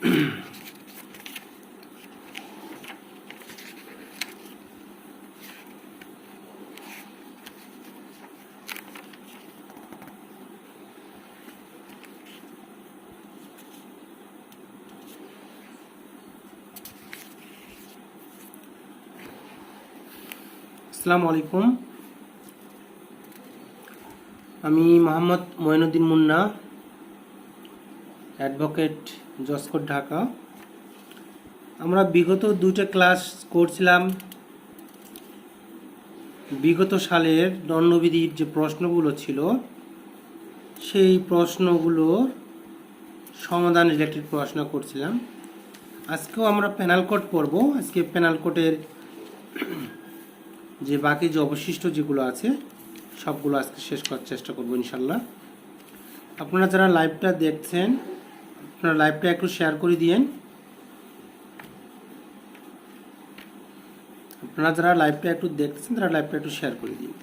আসসালামু আলাইকুম। আমি মোহাম্মদ মঈনুদ্দিন মুন্না, অ্যাডভোকেট, জসকোট, ঢাকা। আমরা বিগত দুইটা ক্লাস করছিলাম বিগত সালের দণ্ডবিধির যে প্রশ্নগুলো ছিল সেই প্রশ্নগুলোর সমাধান রিলেটেড পড়াশোনা করছিলাম। আজকেও আমরা পেনাল কোড পড়ব। আজকে পেনাল কোডের যে বাকি যে অবশিষ্ট যেগুলো আছে সবগুলো আজকে শেষ করার চেষ্টা করব ইনশাল্লাহ। আপনারা যারা লাইভটা দেখছেন আপনারা লাইভটা একটু শেয়ার করে দিয়েন। আপনারা যারা লাইভটা একটু দেখছেন তারা লাইভটা একটু শেয়ার করে দিন।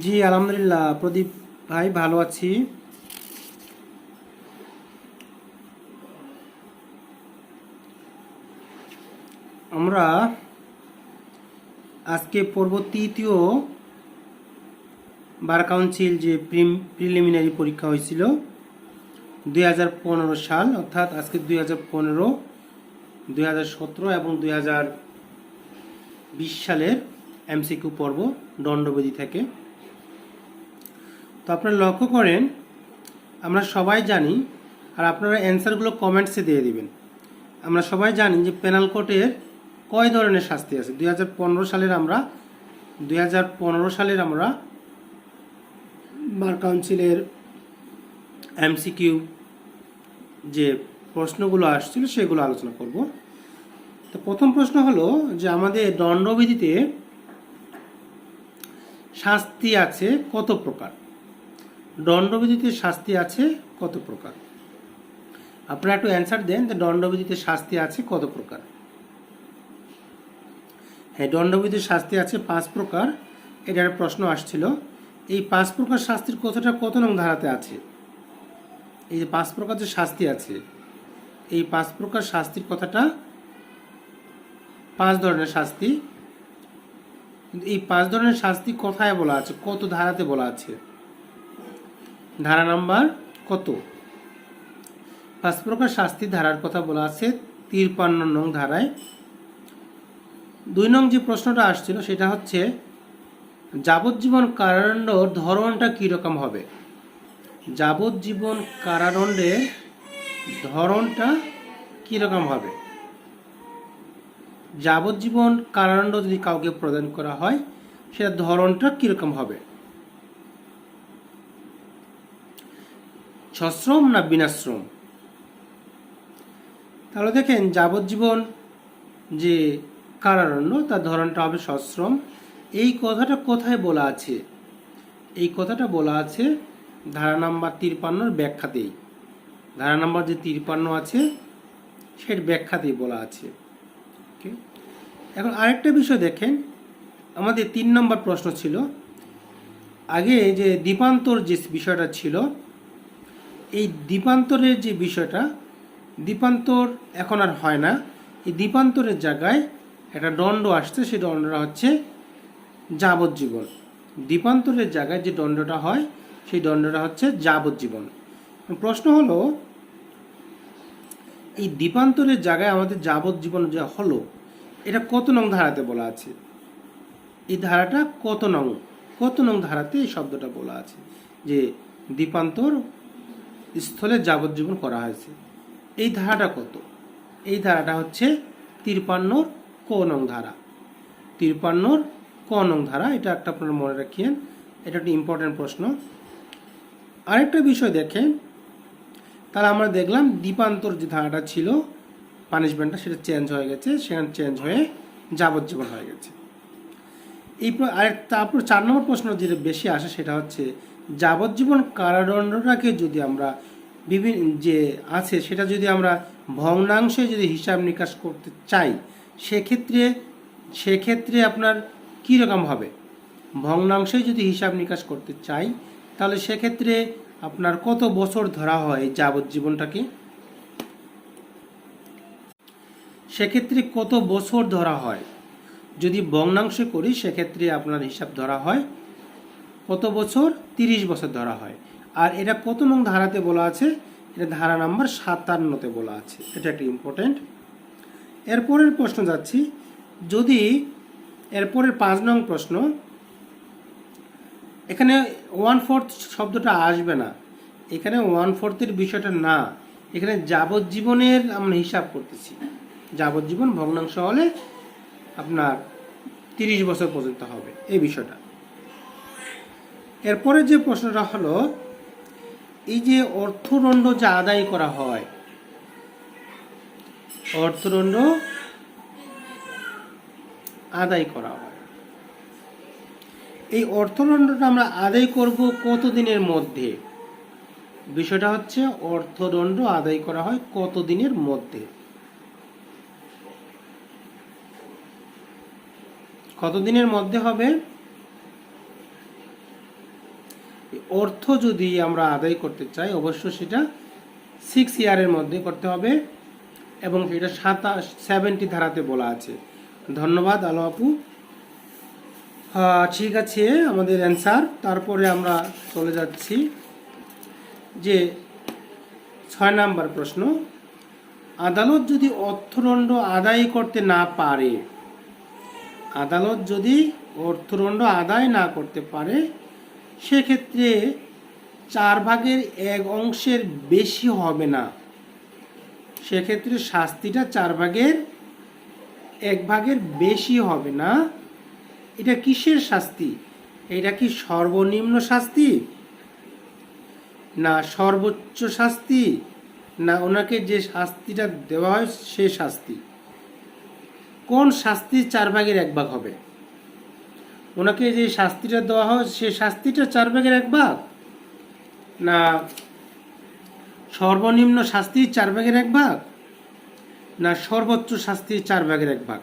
জি আলহামদুলিল্লাহ প্রদীপ ভাই, ভালো আছি। আমরা আজকে পড়ব তৃতীয় বার কাউন্সিল যে প্রিলিমিনারি পরীক্ষা হয়েছিল 2015 সাল, অর্থাৎ আজকে 2015, 2017 এবং 2020 সালের এমসিকিউ পর্ব দণ্ডবিধি থেকে। তো আপনারা লক্ষ্য করেন, আমরা সবাই জানি, আর আপনারা অ্যান্সারগুলো কমেন্টসে দিয়ে দিবেন। আমরা সবাই জানি যে পেনাল কোডের কয় ধরনের শাস্তি আছে। 2015 সালের আমরা বার কাউন্সিলের এমসিকিউ যে প্রশ্নগুলো আসছিল সেগুলো আলোচনা করব। তো প্রথম প্রশ্ন হলো যে আমাদের দণ্ডবিধিতে শাস্তি আছে কত প্রকার? দণ্ডবিধিতে শাস্তি আছে কত প্রকার? আপনারা একটু অ্যান্সার দেন যে দণ্ডবিধিতে শাস্তি আছে কত প্রকার। হ্যাঁ, দণ্ডবিধিতে শাস্তি আছে 5 প্রকার। এটার প্রশ্ন আসছিল। এই 5 প্রকার শাস্তির কথাটা কত নং ধারাতে আছে? এই যে 5 প্রকার যে শাস্তি আছে, এই 5 প্রকার শাস্তির কথাটা 5 ধরনের শাস্তি, কিন্তু এই 5 ধরনের শাস্তি কোথায় বলা আছে, কত ধারাতে বলা আছে? ধারা নাম্বার কত? 5 প্রকার শাস্তি ধারার কথা বলা আছে 53 নং ধারায়। 2 নং যে প্রশ্নটা আসছিল সেটা হচ্ছে যাবজ্জীবন কারাদণ্ডের ধরনটা কীরকম হবে? যাবজ্জীবন কারাদণ্ডের ধরনটা কীরকম হবে? যাবজ্জীবন কারাদণ্ড যদি কাউকে প্রদান করা হয় সেটা ধরনটা কীরকম হবে? সশ্রম না বিনাশ্রম? তাহলে দেখেন, যাবজ্জীবন যে কারাদণ্ড তার ধরনটা হবে সশ্রম। এই কথাটা কোথায় বলা আছে? এই কথাটা বলা আছে ধারা নাম্বার 53 ব্যাখ্যাতেই। ধারা নাম্বার যে 53 আছে সের ব্যাখ্যাতেই বলা আছে। ওকে, এখন আরেকটা বিষয় দেখেন, আমাদের 3 নম্বর প্রশ্ন ছিল আগে যে দ্বীপান্তর যে বিষয়টা ছিল, এই দ্বীপান্তরের যে বিষয়টা, দ্বীপান্তর এখন আর হয় না। এই দ্বীপান্তরের জায়গায় একটা দণ্ড আসছে, সেই দণ্ডটা হচ্ছে যাবজ্জীবন। দ্বীপান্তরের জায়গায় যে দণ্ডটা হয় সেই দণ্ডটা হচ্ছে যাবজ্জীবন। প্রশ্ন হলো, এই দ্বীপান্তরের জায়গায় আমাদের যাবজ্জীবন যে হলো, এটা কত নং ধারাতে বলা আছে? এই ধারাটা কত নং ধারাতে এই শব্দটা বলা আছে যে দ্বীপান্তর স্থলে যাবজ্জীবন করা হয়েছে? এই ধারাটা কত? এই ধারাটা হচ্ছে 53 ক নং ধারা। 53 ক নং ধারা, এটা একটা আপনারা মনে রাখিয়েন, এটা একটা ইম্পর্টেন্ট প্রশ্ন। আরেকটা বিষয় দেখেন, তাহলে আমরা দেখলাম দ্বীপান্তর যে ধারাটা ছিল পানিশমেন্টটা, সেটা চেঞ্জ হয়ে গেছে, সেখানে চেঞ্জ হয়ে যাবজ্জীবন হয়ে গেছে। আর তারপর 4 নম্বর প্রশ্ন যেটা বেশি আসে সেটা হচ্ছে যাবজ্জীবন কারাদণ্ডটাকে যদি আমরা বিভিন্ন যে আছে সেটা যদি আমরা ভগ্নাংশে যদি হিসাব নিকাশ করতে চাই, সেক্ষেত্রে আপনার কীরকম হবে? ভগ্নাংশে যদি হিসাব নিকাশ করতে চাই তাহলে সেক্ষেত্রে আপনার কত বছর ধরা হয় যাবজ্জীবনটাকে? সেক্ষেত্রে কত বছর ধরা হয়? যদি ভগ্নাংশে করি সেক্ষেত্রে আপনার হিসাব ধরা হয় কত বছর? 30 বছর ধরা হয়। আর এটা কত নং ধারাতে বলা আছে? এটা ধারা নাম্বার 57-তে বলা আছে। এটা একটা ইম্পর্টেন্ট। এরপরের প্রশ্ন যাচ্ছি, যদি এরপরের 5 নং প্রশ্ন, এখানে 1/4 শব্দটা আসবে না, এখানে 1/4 বিষয়টা না, এখানে যাবজ্জীবনের আমরা হিসাব করতেছি। যাবজ্জীবন ভগ্নাংশ হলে আপনার 30 বছর পর্যন্ত হবে, এই বিষয়টা। এরপরে যে প্রশ্নটা হলো, এই যে অর্থদণ্ড যা আদায় করা হয়, অর্থদণ্ড আদায় করা হয়, এই অর্থদণ্ডটা আমরা আদায় করব কত দিনের মধ্যে? বিষয়টা হচ্ছে অর্থদণ্ড আদায় করা হয় কত দিনের মধ্যে? কত দিনের মধ্যে হবে? অর্থ যদি আমরা আদায় করতে চাই অবশ্যই সেটা 6 ইয়ারের মধ্যে করতে হবে, এবং সেটা 70 ধারাতে বলা আছে। ধন্যবাদ আলো আপু। ঠিক আছে, আমাদের অ্যান্সার। তারপরে আমরা চলে যাচ্ছি যে 6 নাম্বার প্রশ্ন, আদালত যদি অর্থদণ্ড আদায় করতে না পারে, আদালত যদি অর্থদণ্ড আদায় না করতে পারে সেক্ষেত্রে 4/1 বেশি হবে না, সেক্ষেত্রে শাস্তিটা 4/1 বেশি হবে না। এটা কিসের শাস্তি? এটা কি সর্বনিম্ন শাস্তি, না সর্বোচ্চ শাস্তি, না ওনাকে যে শাস্তিটা দেওয়া হয় সে শাস্তি? কোন শাস্তি 4/1 হবে? ওনাকে যে শাস্তিটা দেওয়া হয় সে শাস্তিটা 4/1, না সর্বনিম্ন শাস্তি 4/1, না সর্বোচ্চ শাস্তি 4/1?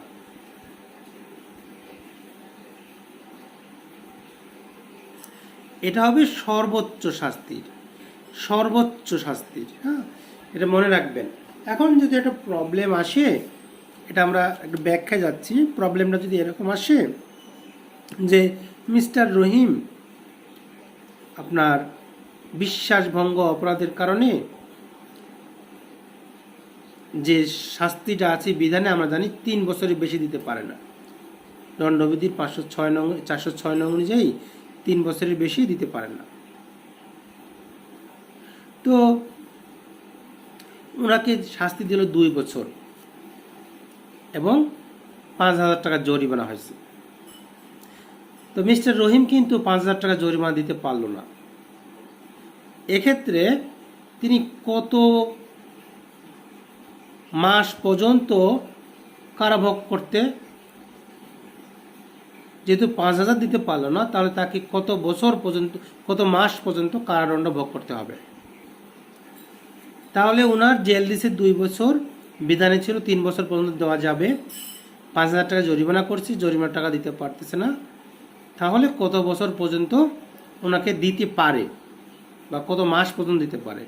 এটা হবে সর্বোচ্চ শাস্তির, সর্বোচ্চ শাস্তির। হ্যাঁ, এটা মনে রাখবেন। এখন যদি একটা প্রবলেম আসে, এটা আমরা একটু ব্যাখ্যায় যাচ্ছি। প্রবলেমটা যদি এরকম আসে যে মিস্টার রহিম আপনার বিশ্বাসভঙ্গ অপরাধের কারণে যে শাস্তিটা আছে বিধানে আমরা জানি 3 বছরের বেশি দিতে পারে না, দণ্ডবিধির 406 নং অনুযায়ী 3 বছরের বেশি দিতে পারে না। তো ওনাকে শাস্তি দিল 2 বছর এবং 5,000 টাকা জরিমানা হয়েছে। তো মিস্টার রহিম কিন্তু 5,000 টাকা জরিমানা দিতে পারল না। এক্ষেত্রে তিনি কত মাস পর্যন্ত কারাভোগ করতে, যেহেতু 5,000 দিতে পারলো না তাহলে তাকে কত বছর পর্যন্ত, কত মাস পর্যন্ত কারাদণ্ড ভোগ করতে হবে? তাহলে ওনার জেল দিছে 2 বছর, বিধানে ছিল 3 বছর পর্যন্ত দেওয়া যাবে। 5,000 টাকা জরিমানা করছি, জরিমানা টাকা দিতে পারতেছে না, তাহলে কত বছর পর্যন্ত ওনাকে দিতে পারে বা কত মাস পর্যন্ত দিতে পারে?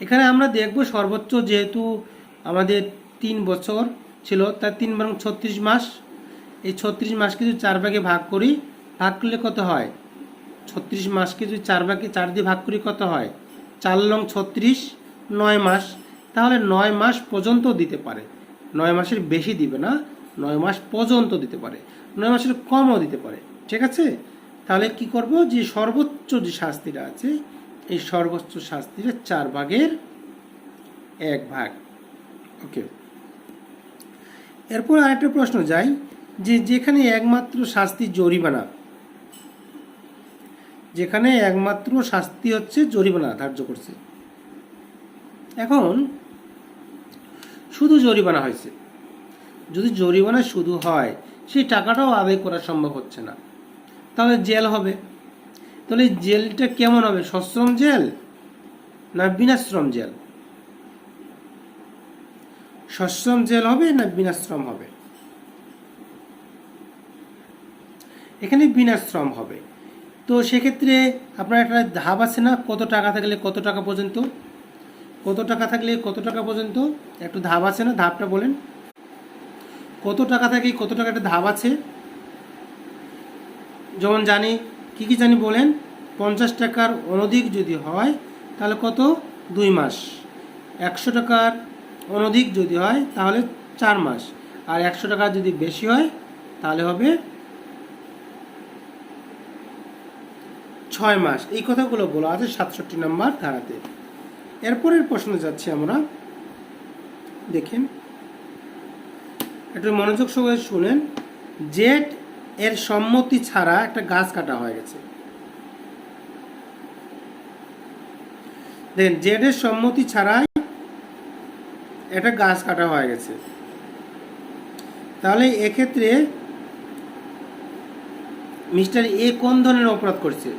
এখানে আমরা দেখব সর্বোচ্চ, যেহেতু আমাদের 3 বছর ছিল, তার 3 বরং 36 মাস। এই 36 মাসকে যদি 4 ভাগে ভাগ করি ভাগ করলে কত হয়? 36 মাসকে যদি 4 দিয়ে ভাগ করি কত হয়? 4 লং 36, 9 মাস। তাহলে 9 মাস পর্যন্ত দিতে পারে, 9 মাসের বেশি দিবে না, 9 মাস পর্যন্ত দিতে পারে, 9 মাসের কমও দিতে পারে। ঠিক আছে, তাহলে কি করব, যে সর্বোচ্চ যে শাস্তিটা আছে এই সর্বোচ্চ শাস্তিটা 4 ভাগের 1 ভাগ। ওকে, এরপর আরেকটা প্রশ্ন যাই, যে যেখানে একমাত্র শাস্তি জরিমানা, যেখানে একমাত্র শাস্তি হচ্ছে জরিমানা ধার্য করছে, এখন শুধু জরিমানা হয়েছে, যদি জরিমানা শুধু হয় সেই টাকাটাও আদায় করা সম্ভব হচ্ছে না, তাহলে জেল হবে। তাহলে জেলটা কেমন হবে? সশ্রম জেল না বিনাশ্রম জেল? সশ্রম জেল হবে না বিনাশ্রম হবে? এখানে বিনাশ্রম হবে। তো সেক্ষেত্রে আপনার একটা ধাপ আছে না, কত টাকা থাকলে কত টাকা পর্যন্ত, কত টাকা থাকলে কত টাকা পর্যন্ত একটু ধাপ আছে না, ধাপটা বলেন। কত টাকা থাকলে কত টাকা একটা ধাপ আছে, যেমন জানি কি কি জানি বলেন। 50 টাকার অনধিক যদি হয় তাহলে কত? 2 মাস। 100 টাকার অনধিক যদি হয় তাহলে 4 মাস। আর 100 টাকা যদি বেশি হয় তাহলে হবে 6 মাস। এই কথাগুলো বলা আছে 67 নম্বর ধারাতে। এরপরের প্রশ্ন যাচ্ছি আমরা, দেখেন একটু মনোযোগ সহকারে শুনেন। জেড এর সম্মতি ছাড়া একটা গাছ কাটা হয়ে গেছে। দেখেন, জেড এর সম্মতি ছাড়াই একটা গাছ কাটা হয়ে গেছে, তাহলে এক্ষেত্রে মিস্টার এ কোন ধরনের অপরাধ করছে?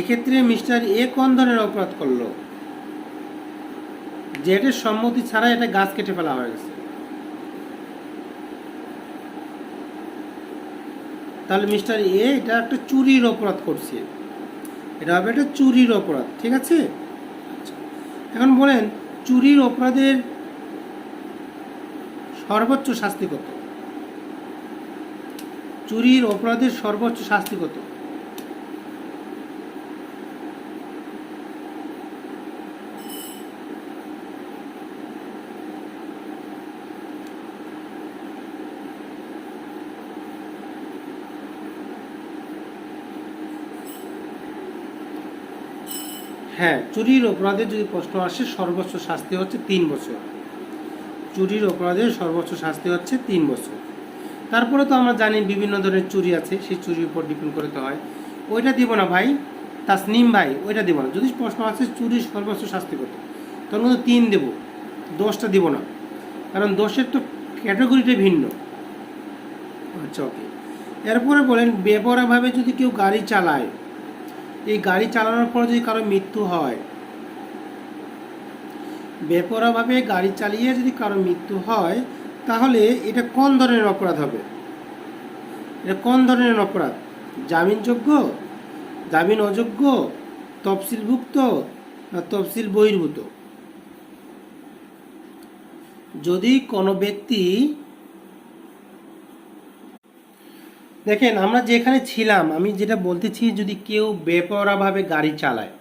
এক্ষেত্রে মিস্টার এ কোন ধরনের অপরাধ করলো? জেডের সম্মতি ছাড়া এটা গাছ কেটে ফেলা হয়ে গেছে, তাহলে মিস্টার এ এটা একটা চুরির অপরাধ করছে, এটা হবে একটা চুরির অপরাধ। ঠিক আছে, এখন বলেন চুরির অপরাধের সর্বোচ্চ শাস্তি কত? চুরির অপরাধের সর্বোচ্চ শাস্তি কত? হ্যাঁ, চুরির অপরাধের যদি প্রশ্ন আসে সর্বোচ্চ শাস্তি হচ্ছে 3 বছর। চুরির অপরাধের সর্বোচ্চ শাস্তি হচ্ছে 3 বছর। তারপরে তো আমরা জানি বিভিন্ন ধরনের চুরি আছে, সেই চুরির উপর ডিপেন্ড করতে হয়। ওইটা দিব না ভাই, তাসনিম ভাই, ওইটা দিব না। যদি প্রশ্ন আছে চুরির সর্বোচ্চ শাস্তি কত, তখন কিন্তু 3 দেব, 10টা দিব না, কারণ দোষের তো ক্যাটাগরিটা ভিন্ন। আচ্ছা, ওকে। এরপরে বলেন বেপরোয়াভাবে যদি কেউ গাড়ি চালায়, এই গাড়ি চালানোর পর যদি কারো মৃত্যু হয়, বেপরোয়াভাবে গাড়ি চালিয়ে যদি কারো মৃত্যু হয় তাহলে এটা কোন ধরনের অপরাধ হবে? এটা কোন ধরনের অপরাধ? জামিনযোগ্য, জামিন অযোগ্য, তফসিলভুক্ত না তফসিল বহির্ভূত? যদি কোনো ব্যক্তি, দেখেন আমরা যেখানে ছিলাম, আমি যেটা বলতেছি, যদি কেউ বেপরোয়াভাবে গাড়ি চালায়,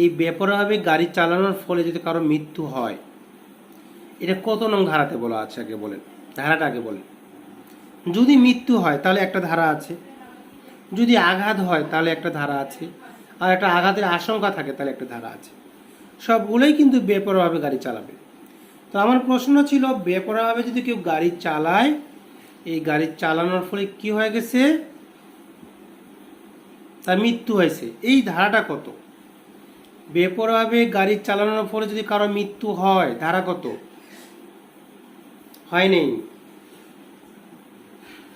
এই বেপরোয়াভাবে গাড়ি চালানোর ফলে যদি কারো মৃত্যু হয়, এটা কত নং ধারাতে বলা আছে আগে বলেন, ধারাটা আগে বলেন। যদি মৃত্যু হয় তাহলে একটা ধারা আছে, যদি আঘাত হয় তাহলে একটা ধারা আছে, আর একটা আঘাতের আশঙ্কা থাকে তাহলে একটা ধারা আছে। সবগুলোই কিন্তু বেপরোয়াভাবে গাড়ি চালাবে। তো আমার প্রশ্ন ছিল, বেপরোয়াভাবে যদি কেউ গাড়ি চালায়, এই গাড়ি চালানোর ফলে কি হয়ে গেছে? তার মৃত্যু হয়েছে, এই ধারাটা কত? বেপরোয়াভাবে গাড়ি চালানোর ফলে যদি কারো মৃত্যু হয়, ধারা কত? হয় নেই,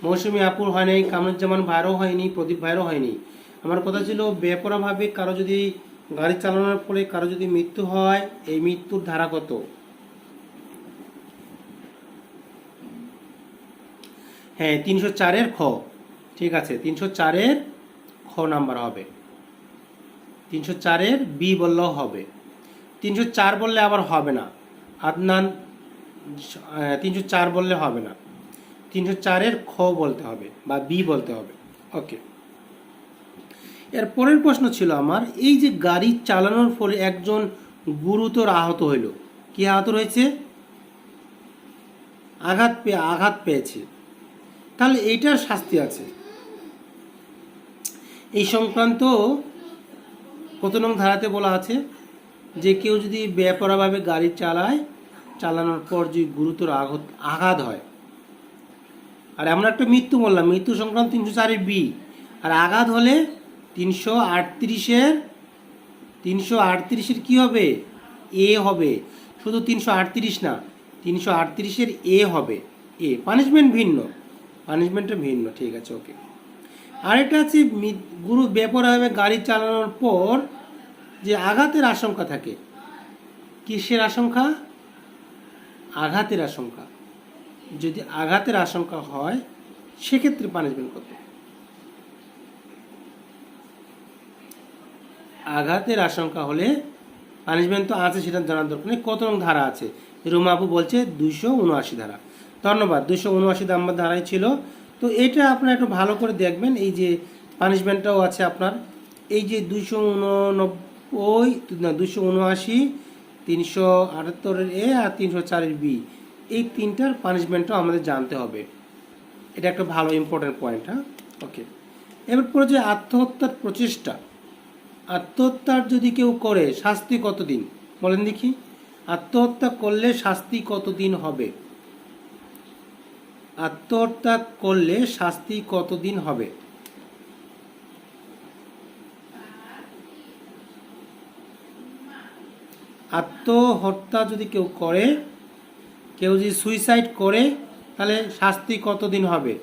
মৌসুমী আপুর হয় নাই, কামরুজ্জামান ভাইরও হয়নি, প্রদীপ ভাইরও হয়নি। আমার কথা ছিল বেপরোয়াভাবে কারো যদি গাড়ি চালানোর ফলে কারো যদি মৃত্যু হয়, এই মৃত্যুর ধারা কত? হ্যাঁ, 304-এর খ। ঠিক আছে, 304-এর খ নাম্বার হবে, 304-এর বি বললেও হবে, 304 বললে আবার হবে না। আদনান 304 বললে হবে না, 304-এর খ বলতে হবে বা বি বলতে হবে। ওকে, এর পরের প্রশ্ন ছিল আমার, এই যে গাড়ি চালানোর ফলে একজন গুরুতর আহত হইল, কি আহত হয়েছে? আঘাত পেয়েছে, তাহলে এইটার শাস্তি আছে। এই সংক্রান্ত কত নং ধারাতে বলা আছে যে কেউ যদি বেপরোয়াভাবে গাড়ি চালানোর পর যদি গুরুতর আঘাত হয়, আর আমরা একটা মৃত্যু বললাম, মৃত্যু সংক্রান্ত 304 বি, আর আঘাত হলে 338-এর কি হবে? এ হবে। শুধু 338 না, 338-এর এ হবে, এ। পানিশমেন্ট ভিন্ন, পানিশমেন্টটা ভিন্ন, ঠিক আছে। ওকে, আরেকটা আছে বেপরোয়াভাবে গাড়ি চালানোর পর যে আঘাতের আশঙ্কা থাকে। কিসের আশঙ্কা? আঘাতের আশঙ্কা। যদি আঘাতের আশঙ্কা হয় সেক্ষেত্রে পানিশমেন্ট কত? আঘাতের আশঙ্কা হলে পানিশমেন্ট তো আছে, সেটা জানার দরকার নেই। কত নং ধারা আছে? রুমা আপু বলছে 279 ধারা। ধন্যবাদ, 279 নাম্বার ধারাই ছিল। তো এটা আপনারা একটু ভালো করে দেখবেন, এই যে পানিশমেন্টটাও আছে আপনার, এই যে 279, 378-এর এ আর 304-এর বি, এই তিনটার পানিশমেন্টটাও আমাদের জানতে হবে। এটা একটা ভালো ইম্পর্টেন্ট পয়েন্ট। হ্যাঁ, ওকে। এবার পরে যে আত্মহত্যার প্রচেষ্টা, আত্মহত্যার যদি কেউ করে শাস্তি কতদিন বলেন দেখি? আত্মহত্যা করলে শাস্তি কতদিন হবে? আত্মহত্যা করলে শাস্তি কতদিন হবে? আত্মহত্যা যদি কেউ করে, কেউ যদি সুইসাইড করে, তাহলে শাস্তি কতদিন হবে?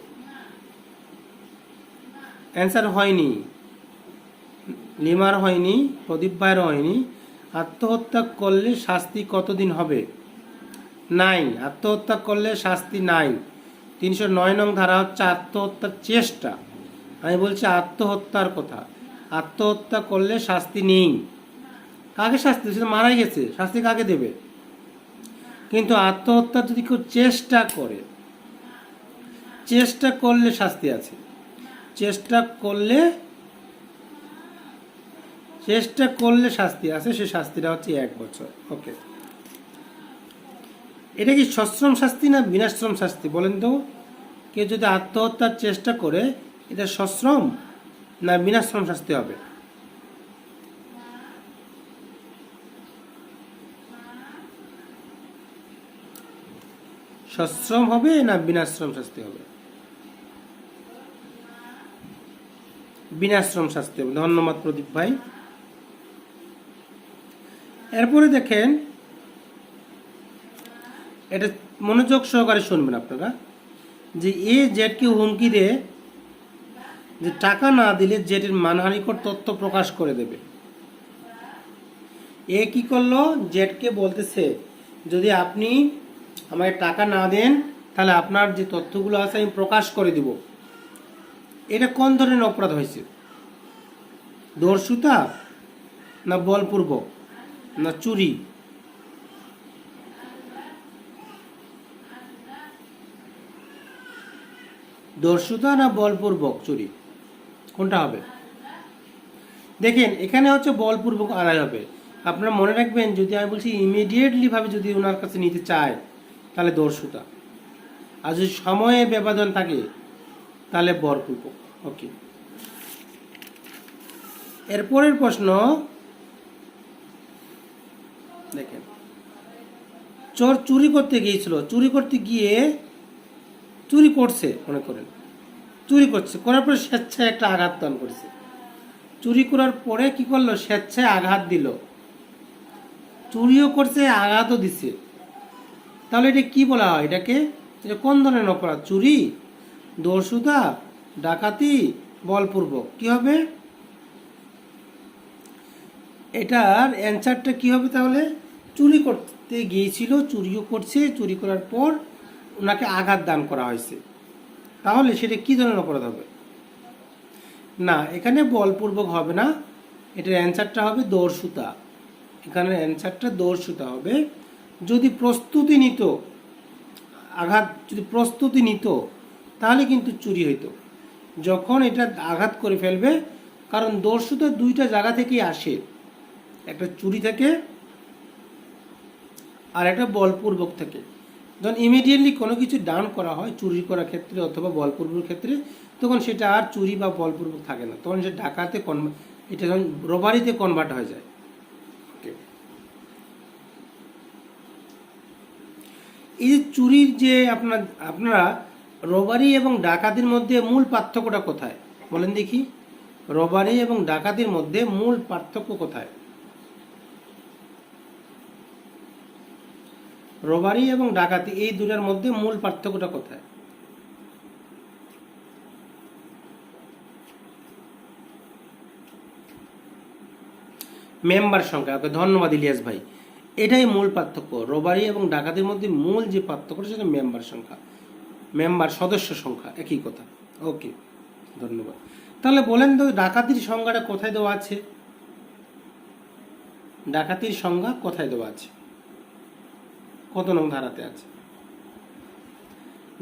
অ্যান্সার হয়নি, লিমার হয়নি, প্রদীপ ভাইয়ের হয়নি। আত্মহত্যা করলে শাস্তি কতদিন হবে? 9। আত্মহত্যা করলে শাস্তি 9। 309 নং ধারা হচ্ছে আত্মহত্যার চেষ্টা। আমি বলছি আত্মহত্যার কথা। আত্মহত্যা করলে শাস্তি নেই। কাকে শাস্তি? সে মারাই গেছে, শাস্তি কাকে দেবে? কিন্তু আত্মহত্যার যদি কেউ চেষ্টা করে, চেষ্টা করলে শাস্তি আছে। চেষ্টা করলে শাস্তি আছে, সে শাস্তিটা হচ্ছে 1 বছর। ওকে, এটা কি সশ্রম শাস্তি না বিনাশ্রম শাস্তি বলেন তো? কেউ যদি আত্মহত্যার চেষ্টা করে, এটা সশ্রম না বিনাশ্রম শাস্তি হবে? সশ্রম হবে না বিনাশ্রম শাস্তি হবে? বিনাশ্রম শাস্তি হবে। ধন্যবাদ প্রদীপ ভাই। এরপরে দেখেন, এটা মনোযোগ সহকারে শুনবেন আপনারা, যে এ জেডকে হুমকি দেয় যে টাকা না দিলে জেডের মানহানিকর তথ্য প্রকাশ করে দেবে। এ কি করলো? জেডকে বলতেছে যদি আপনি আমাকে টাকা না দেন তাহলে আপনার যে তথ্যগুলো আছে আমি প্রকাশ করে দিব। এটা কোন ধরনের অপরাধ হয়েছে? দর্শুতা না বলপূর্বক না চুরি? দর্শুতা না বলপূর্বক চুরি, কোনটা হবে? দেখেন, এখানে হচ্ছে বলপূর্বক আদায় হবে। আপনারা মনে রাখবেন, যদি আমি বলছি ইমিডিয়েটলি ভাবে যদি ওনার কাছে নিতে চায় তাহলে দর্শুতা, আর যদি সময়ে ব্যবধান থাকে তাহলে বলপূর্বক। ওকে, এরপরের প্রশ্ন দেখেন, চোর চুরি করতে গিয়েছিল, চুরি করতে গিয়ে চুরি করছে, মনে করেন চুরি করছে, করার পরে স্বেচ্ছায় একটা আঘাত দান করেছে। চুরি করার পরে কি করলো? স্বেচ্ছায় আঘাত দিল। চুরিও করছে, আঘাতও দিছে, তাহলে এটা কি বলা হয়? এটাকে এটা কোন ধরনের অপরাধ? চুরি, দর্শুতা, ডাকাতি, বলপূর্বক? কি হবে এটার অ্যান্সারটা? কি হবে তাহলে? চুরি করতে গিয়েছিল, চুরিও করছে, চুরি করার পর ওনাকে আঘাত দান করা হয়েছে, তাহলে সেটা কি ধরনের অপরাধ হবে? না, এখানে বলপূর্বক হবে না, এটার অ্যান্সারটা হবে দর্শুতা। এখানে অ্যান্সারটা দর্শুতা হবে। যদি প্রস্তুতি নিত আঘাত যদি প্রস্তুতি নিত তাহলে কিন্তু চুরি হইতো। যখন এটা আঘাত করে ফেলবে, কারণ দস্যু তো দুইটা জায়গা থেকেই আসে, একটা চুরি থেকে আর একটা বলপূর্বক থেকে। যখন ইমিডিয়েটলি কোনো কিছু ডান করা হয় চুরি করার ক্ষেত্রে অথবা বলপূর্বক ক্ষেত্রে, তখন সেটা আর চুরি বা বলপূর্বক থাকে না, তখন সে ডাকাতে এটা যখন রবারিতে কনভার্ট হয়ে যায়। ওকে, এই যে চুরির যে আপনারা রবারি এবং ডাকাতির মধ্যে মূল পার্থক্যটা কোথায় বলেন দেখি? রবারি এবং ডাকাতির মধ্যে মূল পার্থক্য কোথায়? রবারি এবং ডাকাতি এই দুটার মধ্যে মূল পার্থক্যটা কোথায়? মেম্বার সংখ্যা। ওকে, ধন্যবাদ ইলিয়াস ভাই। এটাই মূল পার্থক্য। রবারি এবং ডাকাতির মধ্যে মূল যে পার্থক্য সেটা মেম্বার সংখ্যা, মেম্বার সদস্য সংখ্যা, একই কথা। ওকে, ধন্যবাদ। তাহলে বলেন তো ডাকাতির সংজ্ঞাটা কোথায় দেওয়া আছে? ডাকাতির সংজ্ঞা কোথায় দেওয়া আছে? কত নং ধারাতে আছে?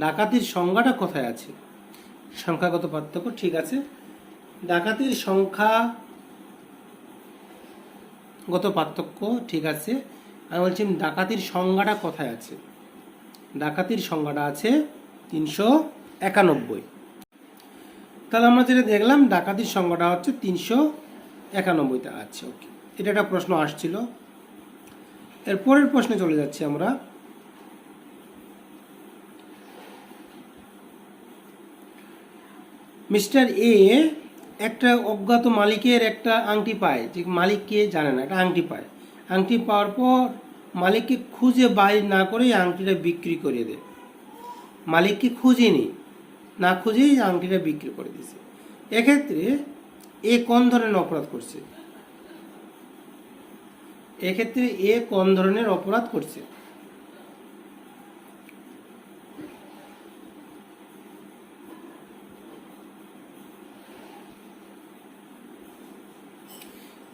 ডাকাতির সংজ্ঞাটা কোথায় আছে? সংখ্যাগত পার্থক্য, ঠিক আছে। ডাকাতির সংখ্যাগত পার্থক্য, ঠিক আছে। আমি বলছি ডাকাতির সংজ্ঞাটা কোথায় আছে? ডাকাতির সংজ্ঞাটা আছে 391। তাহলে আমরা যেটা দেখলাম ডাকাতির সংজ্ঞাটা হচ্ছে 391তে আছে। ওকে, এটা একটা প্রশ্ন আসছিল। এর পরের প্রশ্নে চলে যাচ্ছি আমরা। মিস্টার এ একটা অজ্ঞাত মালিকের একটা আংটি পায়, যে মালিক কে জানে না, একটা আংটি পায়। আংটি পাওয়ার পর মালিককে খুঁজে বাইর না করেই আংটিটা বিক্রি করে দেয়। মালিককে খুঁজেনি, না খুঁজেই আংটিটা বিক্রি করে দিয়েছে। এক্ষেত্রে এ কোন ধরনের অপরাধ করছে? এক্ষেত্রে এ কোন ধরনের অপরাধ করছে?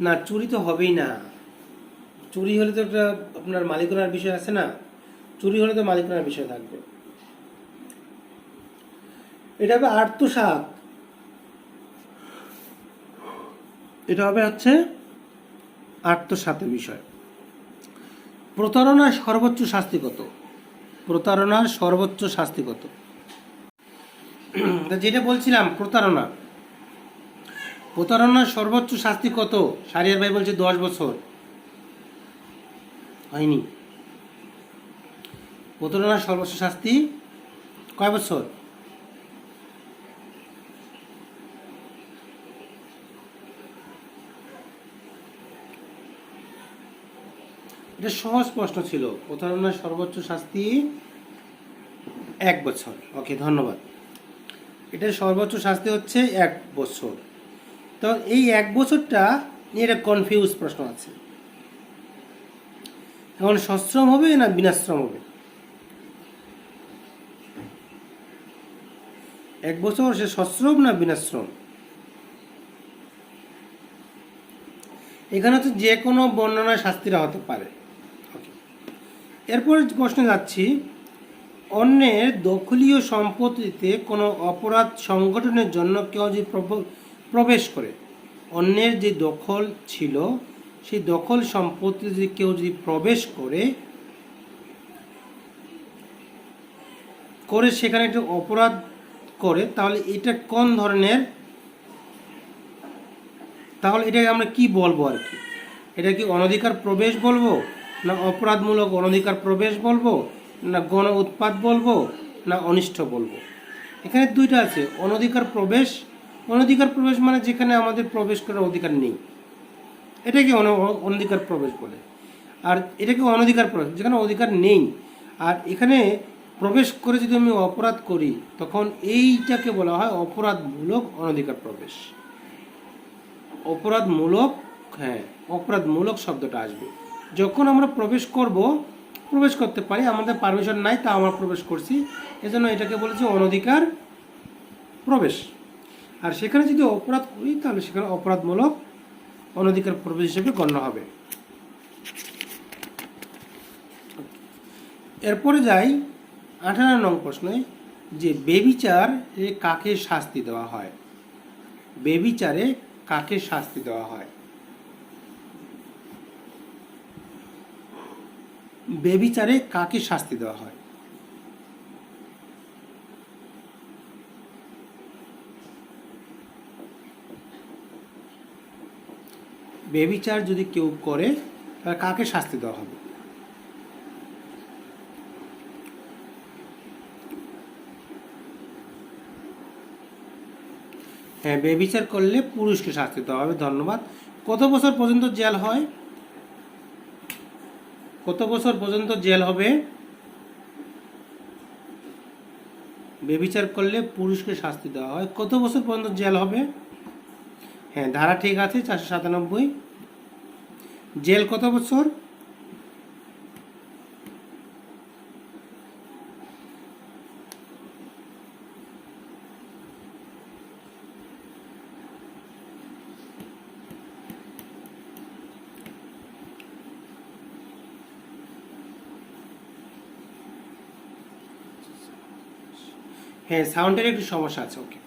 না, চুরি তো হবেই না। চুরি হলে তো একটা আপনার মালিকানার বিষয় আছে না, চুরি হলে তো মালিকানার বিষয় থাকবে। এটা হবে আত্মসাৎ, এটা হবে হচ্ছে আত্মসাতের বিষয়। প্রতারণার সর্বোচ্চ শাস্তি কত? প্রতারণার সর্বোচ্চ শাস্তি কত? যেটা বলছিলাম প্রতারণার সর্বোচ্চ শাস্তি কত? শারিয়ার ভাই বলছে 10 বছর। হয়নি। প্রতারণার সর্বোচ্চ শাস্তি কয় বছর? এটা সহজ প্রশ্ন ছিল। প্রতারণার সর্বোচ্চ শাস্তি 1 বছর। ওকে, ধন্যবাদ। এটার সর্বোচ্চ শাস্তি হচ্ছে 1 বছর। তো এই 1 বছরটা নিয়ে একটা কনফিউজ প্রশ্ন আছে। এখন সশ্রম হবে না বিনাশ্রম হবে? 1 বছর সে সশ্রম না বিনাশ্রম? এখানে তো যে কোনো বর্ণনায় শাস্তিটা হতে পারে। এরপর প্রশ্নে যাচ্ছি। অন্যের দখলীয় সম্পত্তিতে কোনো অপরাধ সংগঠনের জন্য কেউ যদি প্রবেশ করে, অন্যের যে দখল ছিল সেই দখল সম্পত্তিতে যদি কেউ যদি প্রবেশ করে সেখানে একটা অপরাধ করে, তাহলে এটা কোন ধরনের, তাহলে এটাকে আমরা কি বলবো আর কি? এটা কি অনধিকার প্রবেশ বলবো, না অপরাধমূলক অনধিকার প্রবেশ বলবো, না গণ উৎপাত বলবো, না অনিষ্ট বলবো? এখানে দুইটা আছে, অনধিকার প্রবেশ। অনধিকার প্রবেশ মানে যেখানে আমাদের প্রবেশ করার অধিকার নেই, এটাকে অনধিকার প্রবেশ বলে। আর এটাকে অনধিকার প্রবেশ যেখানে অধিকার নেই। আর এখানে প্রবেশ করে যদি আমি অপরাধ করি তখন এইটাকে বলা হয় অপরাধমূলক অনধিকার প্রবেশ। অপরাধমূলক, হ্যাঁ, অপরাধমূলক শব্দটা আসবে যখন আমরা প্রবেশ করতে পারি, আমাদের পারমিশন নাই তা আমরা প্রবেশ করছি, এজন্য এটাকে বলেছি অনধিকার প্রবেশ। আর সেখানে যদি অপরাধ করি তাহলে সেখানে অপরাধমূলক অনধিকার প্রবেশ হিসেবে গণ্য হবে। এরপরে যাই 18 নং প্রশ্নে যে বেবিচার কাকে শাস্তি দেওয়া হয়, বেবিচারে কাকে শাস্তি দেওয়া হয়, বেবিচারে কাকে শাস্তি দেওয়া হয়? বেবিচার যদি কেউ করে তাহলে কাকে শাস্তি দেওয়া হবে? হ্যাঁ, বেবিচার করলে পুরুষকে শাস্তি দেওয়া হবে। ধন্যবাদ। কত বছর পর্যন্ত জেল হয়? কত বছর পর্যন্ত জেল হবে? বেবিচার করলে পুরুষকে শাস্তি দেওয়া হয়, কত বছর পর্যন্ত জেল হবে? হ্যাঁ, ধারা ঠিক আছে। 497 জেল কত বছর? হ্যাঁ, সাউন্ডের একটু সমস্যা আছে। ওকে,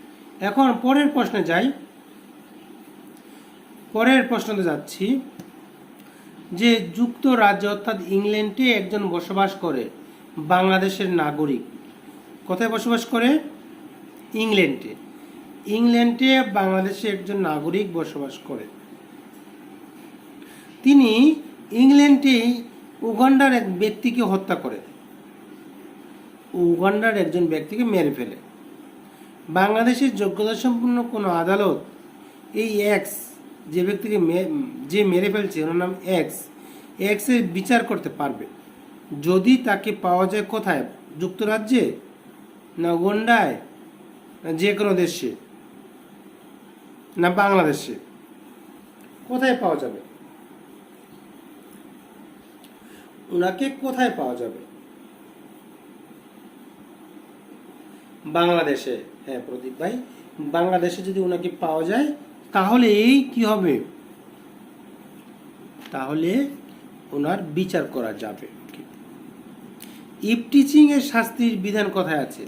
এখন পরের প্রশ্নে যাই। পরের প্রশ্নতে যাচ্ছি যে যুক্তরাজ্য অর্থাৎ ইংল্যান্ডে একজন বসবাস করে বাংলাদেশের নাগরিক। কোথায় বসবাস করে? ইংল্যান্ডে। ইংল্যান্ডে বাংলাদেশে একজন নাগরিক বসবাস করে। তিনি ইংল্যান্ডে উগান্ডার এক ব্যক্তিকে হত্যা করে, উগান্ডার একজন ব্যক্তিকে মেরে ফেলে। বাংলাদেশের যোগ্যতা সম্পন্ন কোনো আদালত এই এক্স যে ব্যক্তিকে যে মেরে ফেলছে, ওনার নাম এক্স এর বিচার করতে পারবে যদি তাকে পাওয়া যায় কোথায়? যুক্তরাজ্যে, না উগান্ডায়, না যে কোনো দেশে, না বাংলাদেশে? কোথায় পাওয়া যাবে? ওনাকে কোথায় পাওয়া যাবে? বাংলাদেশে। হ্যাঁ প্রদীপ ভাই, বাংলাদেশে যদি ওনাকে পাওয়া যায় তাহলে এই কি হবে? তাহলে ওনার বিচার করা যাবে। ইফটিচিং এর শাস্তির বিধান কোথায় আছে?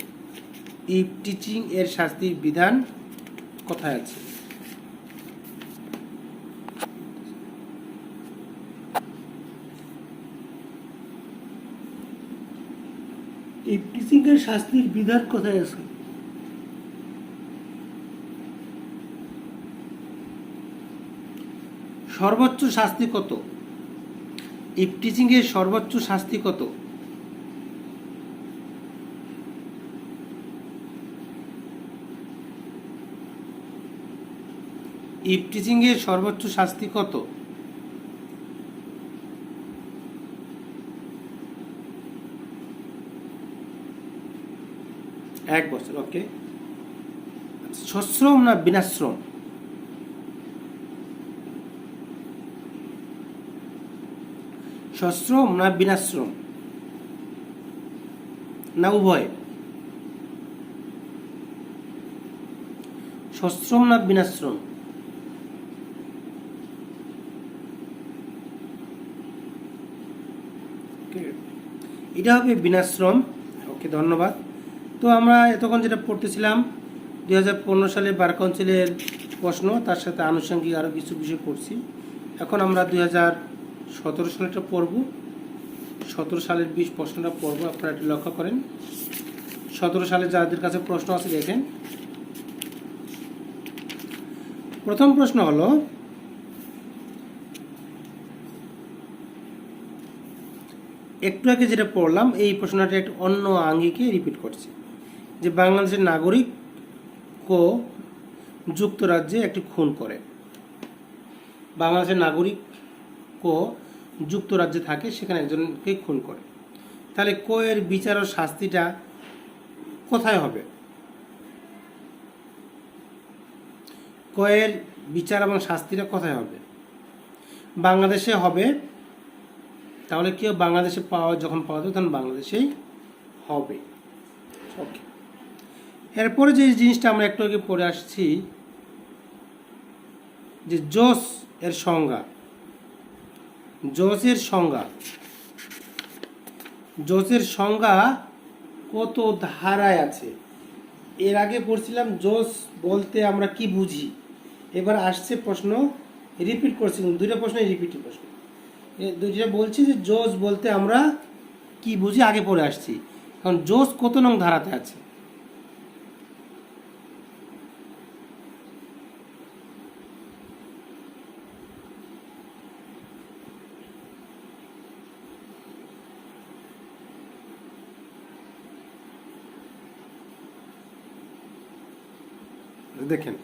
ইফটিচিং এর শাস্তির বিধান কোথায় আছে? ইফটিচিং এর শাস্তির বিধান কোথায় আছে? সর্বোচ্চ শাস্তি কত? ইফটিচিং এর সর্বোচ্চ শাস্তি কত? ইফটিচিং এর সর্বোচ্চ শাস্তি কত? এক বছর। ওকে, সশ্রম না বিনাশ্রম? সশ্রম না বিনাশ্রম, না উভয়? সশ্রম না বিনাশ্রম? এটা হবে বিনাশ্রম। ওকে, ধন্যবাদ। তো আমরা এতক্ষণ যেটা পড়তেছিলাম 2015 সালের বার কাউন্সিলের প্রশ্ন, তার সাথে আনুষঙ্গিক আরও কিছু বিষয় পড়ছি। এখন আমরা 2017 সালেরটা পড়ব। 17 সালের 20 প্রশ্নটা পড়ব। আপনারা একটু লক্ষ্য করেন 17 সালে যাদের কাছে প্রশ্ন আছে দেখেন। প্রথম প্রশ্ন হলো, একটু আগে যেটা পড়লাম এই প্রশ্নটা একটু অন্য আঙ্গিকে রিপিট করছি, যে বাংলাদেশের নাগরিক যুক্তরাজ্যে একটি খুন করে। বাংলাদেশের নাগরিক যুক্তরাজ্যে থাকে, সেখানে একজনকে খুন করে। তাহলে এর বিচার ও শাস্তিটা কোথায় হবে? এর বিচার এবং শাস্তিটা কোথায় হবে? বাংলাদেশে হবে। তাহলে কি বাংলাদেশে যখন পাওয়া যাবে তখন বাংলাদেশেই হবে। ওকে, এরপরে যে জিনিসটা আমরা একটু আগে পড়ে আসছি, যে জোস এর সংজ্ঞা। জোসের সংজ্ঞা কত ধারায় আছে। এর আগে পড়ছিলাম জজ বলতে আমরা কি বুঝি, এবার আসছে প্রশ্ন রিপিট করছি, দুইটা প্রশ্নই রিপিট প্রশ্ন। দুইটা বলছি যে জজ বলতে আমরা কি বুঝি, আগে পড়ে আসছি। কারণ জজ কত নং ধারাতে আছে? দেখেন,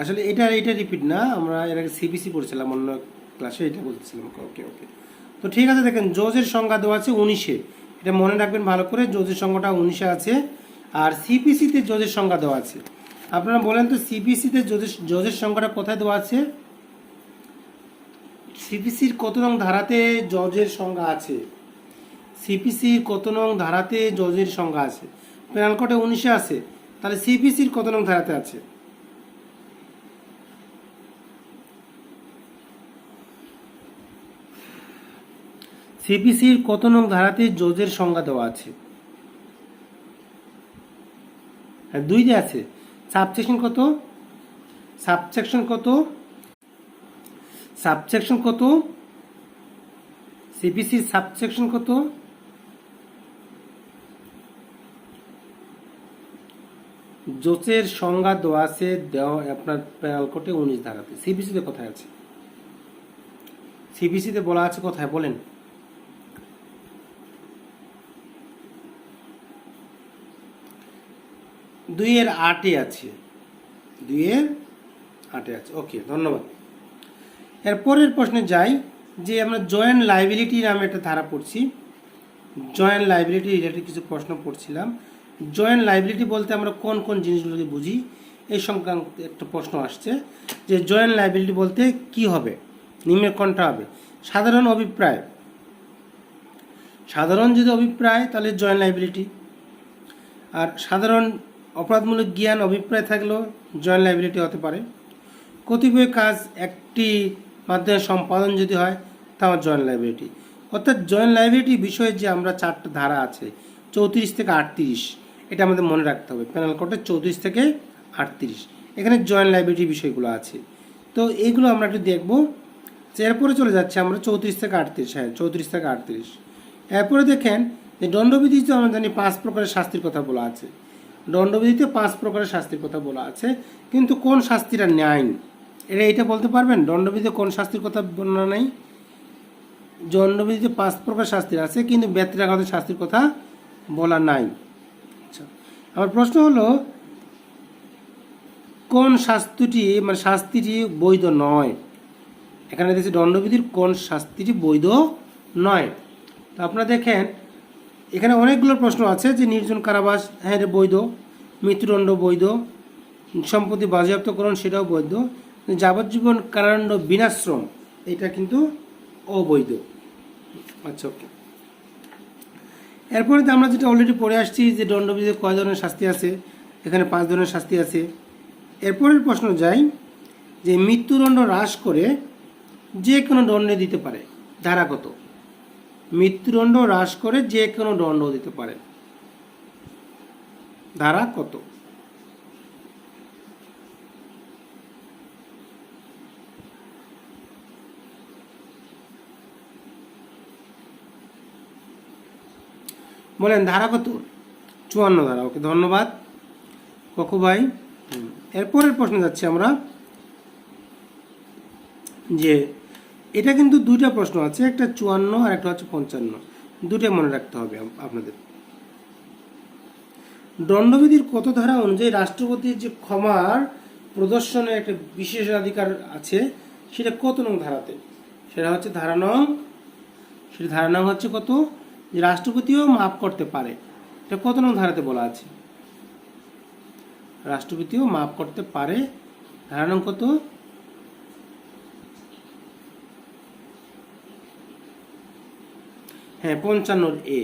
আসলে এটা রিপিট না, আমরা এর আগে সিবিসি পড়ছিলাম অন্য ক্লাসে, এটা বলতেছিলাম। ওকে ওকে, তো ঠিক আছে। দেখেন জজের সংখ্যা দেওয়া আছে 19-এ, এটা মনে রাখবেন ভালো করে, জজের সংখ্যাটা 19-এ আছে। আর সিপিসিতে জজের সংখ্যা দেওয়া আছে। আপনারা বলেন তো সিপিসিতে জজের সংখ্যাটা কোথায় দেওয়া আছে? সিপিসির কত নং ধারাতে জজের সংখ্যা আছে? সিপিসির কত নং ধারাতে জজের সংখ্যা আছে? পেনাল কোডে 19-এ আছে, তাহলে সিপিসির কত নং ধারাতে আছে? সিপিসির কত নং ধারাতে জজের সংজ্ঞা দেওয়া আছে? হ্যাঁ, 2-তে আছে। সাবসেকশন কত? সাবসেকশন কত? সাবসেকশন কত? সিপিসির সাবসেকশন কত? জজের সংজ্ঞা দেওয়া আছে, দেওয়া আপনার পেনাল কোডে 19 ধারাতে। সিপিসিতে কোথায় আছে? সিপিসিতে বলা আছে কোথায় বলেন? দুইয়ের 8-এ আছে। 2-এর 8-এ আছে। ওকে, ধন্যবাদ। এর পরের প্রশ্নে যাই, যে আমরা জয়েন্ট লাইবিলিটি নামে একটা ধারা পড়ছি। জয়েন্ট লাইবিলিটি রিলেটেড কিছু প্রশ্ন পড়ছিলাম। জয়েন্ট লাইবিলিটি বলতে আমরা কোন কোন জিনিসগুলোকে বুঝি, এই সংক্রান্ত একটা প্রশ্ন আসছে, যে জয়েন্ট লাইবিলিটি বলতে কি হবে, নিম্নের কোনটা হবে? সাধারণ অভিপ্রায়, সাধারণ যদি অভিপ্রায় তাহলে জয়েন্ট লাইবিলিটি। আর সাধারণ অপরাধমূলক জ্ঞান অভিপ্রায় থাকলেও জয়েন্ট লাইবিলিটি হতে পারে। কতিপয় কাজ একটি মাধ্যমে সম্পাদন যদি হয় তাও জয়েন্ট লাইবিলিটি। অর্থাৎ জয়েন্ট লাইবিলিটি বিষয়ে যে আমরা 4টা ধারা আছে, 34 থেকে 38, এটা আমাদের মনে রাখতে হবে। পেনাল কোডে 34 থেকে 38, এখানে জয়েন্ট লাইবিলিটি বিষয়গুলো আছে। তো এইগুলো আমরা একটু দেখবো। এরপরে চলে যাচ্ছে আমরা 34 থেকে 38। হ্যাঁ, 34 থেকে 38। এরপরে দেখেন যে দণ্ডবিধিতে আমরা জানি 5 প্রকারের শাস্তির কথা বলা আছে। দণ্ডবিধিতে 5 প্রকারের শাস্তির কথা বলা আছে, কিন্তু কোন শাস্তিটা ন্যায়, এটা বলতে পারবেন? দণ্ডবিধিতে কোন শাস্তির কথা বলা নাই? দণ্ডবিধিতে 5 প্রকার শাস্তি আছে, কিন্তু ব্যতিরেকাগত শাস্তির কথা বলা নাই। আচ্ছা, আমার প্রশ্ন হলো কোন শাস্তিটি মানে শাস্তিটি বৈধ নয়? এখানে দেখছি দণ্ডবিধির কোন শাস্তিটি বৈধ নয়। তো আপনারা দেখেন এখানে অনেকগুলো প্রশ্ন আছে, যে নির্জন কারাবাস, হ্যাঁ এটা বৈধ। মৃত্যুদণ্ড বৈধ। সম্পত্তি বাজেয়াপ্তকরণ, সেটাও বৈধ। যাবজ্জীবন কারাদণ্ড বিনাশ্রম, এটা কিন্তু অবৈধ। আচ্ছা, ওকে। এরপরে আমরা যেটা অলরেডি পড়ে আসছি, যে দণ্ডবিধিতে কয় ধরনের শাস্তি আছে, এখানে 5 ধরনের শাস্তি আছে। এরপরের প্রশ্ন যাই, যে মৃত্যুদণ্ড হ্রাস করে যে কোনো দণ্ডে দিতে পারে, ধারা কত? মৃত্যুদণ্ড হ্রাস করে যে কোনো দণ্ড দিতে পারে, ধারা কত? বলেন ধারা কত? 54 ধারা। ওকে, ধন্যবাদ ককু ভাই। এরপরের প্রশ্ন যাচ্ছি আমরা, যে এটা কিন্তু 2টা প্রশ্ন আছে, একটা 54 আর একটা হচ্ছে 55, দুটোই মনে রাখতে হবে আপনাদের। দণ্ডবিধির কত ধারা অনুযায়ী রাষ্ট্রপতির যে ক্ষমার প্রদর্শনের একটা বিশেষাধিকার আছে, সেটা কত নং ধারাতে? সেটা হচ্ছে ধারা নং হচ্ছে কত? যে রাষ্ট্রপতিও মাফ করতে পারে, এটা কত নং ধারাতে বলা আছে? রাষ্ট্রপতিও মাফ করতে পারে, ধারা নং কত? হ্যাঁ, 55A।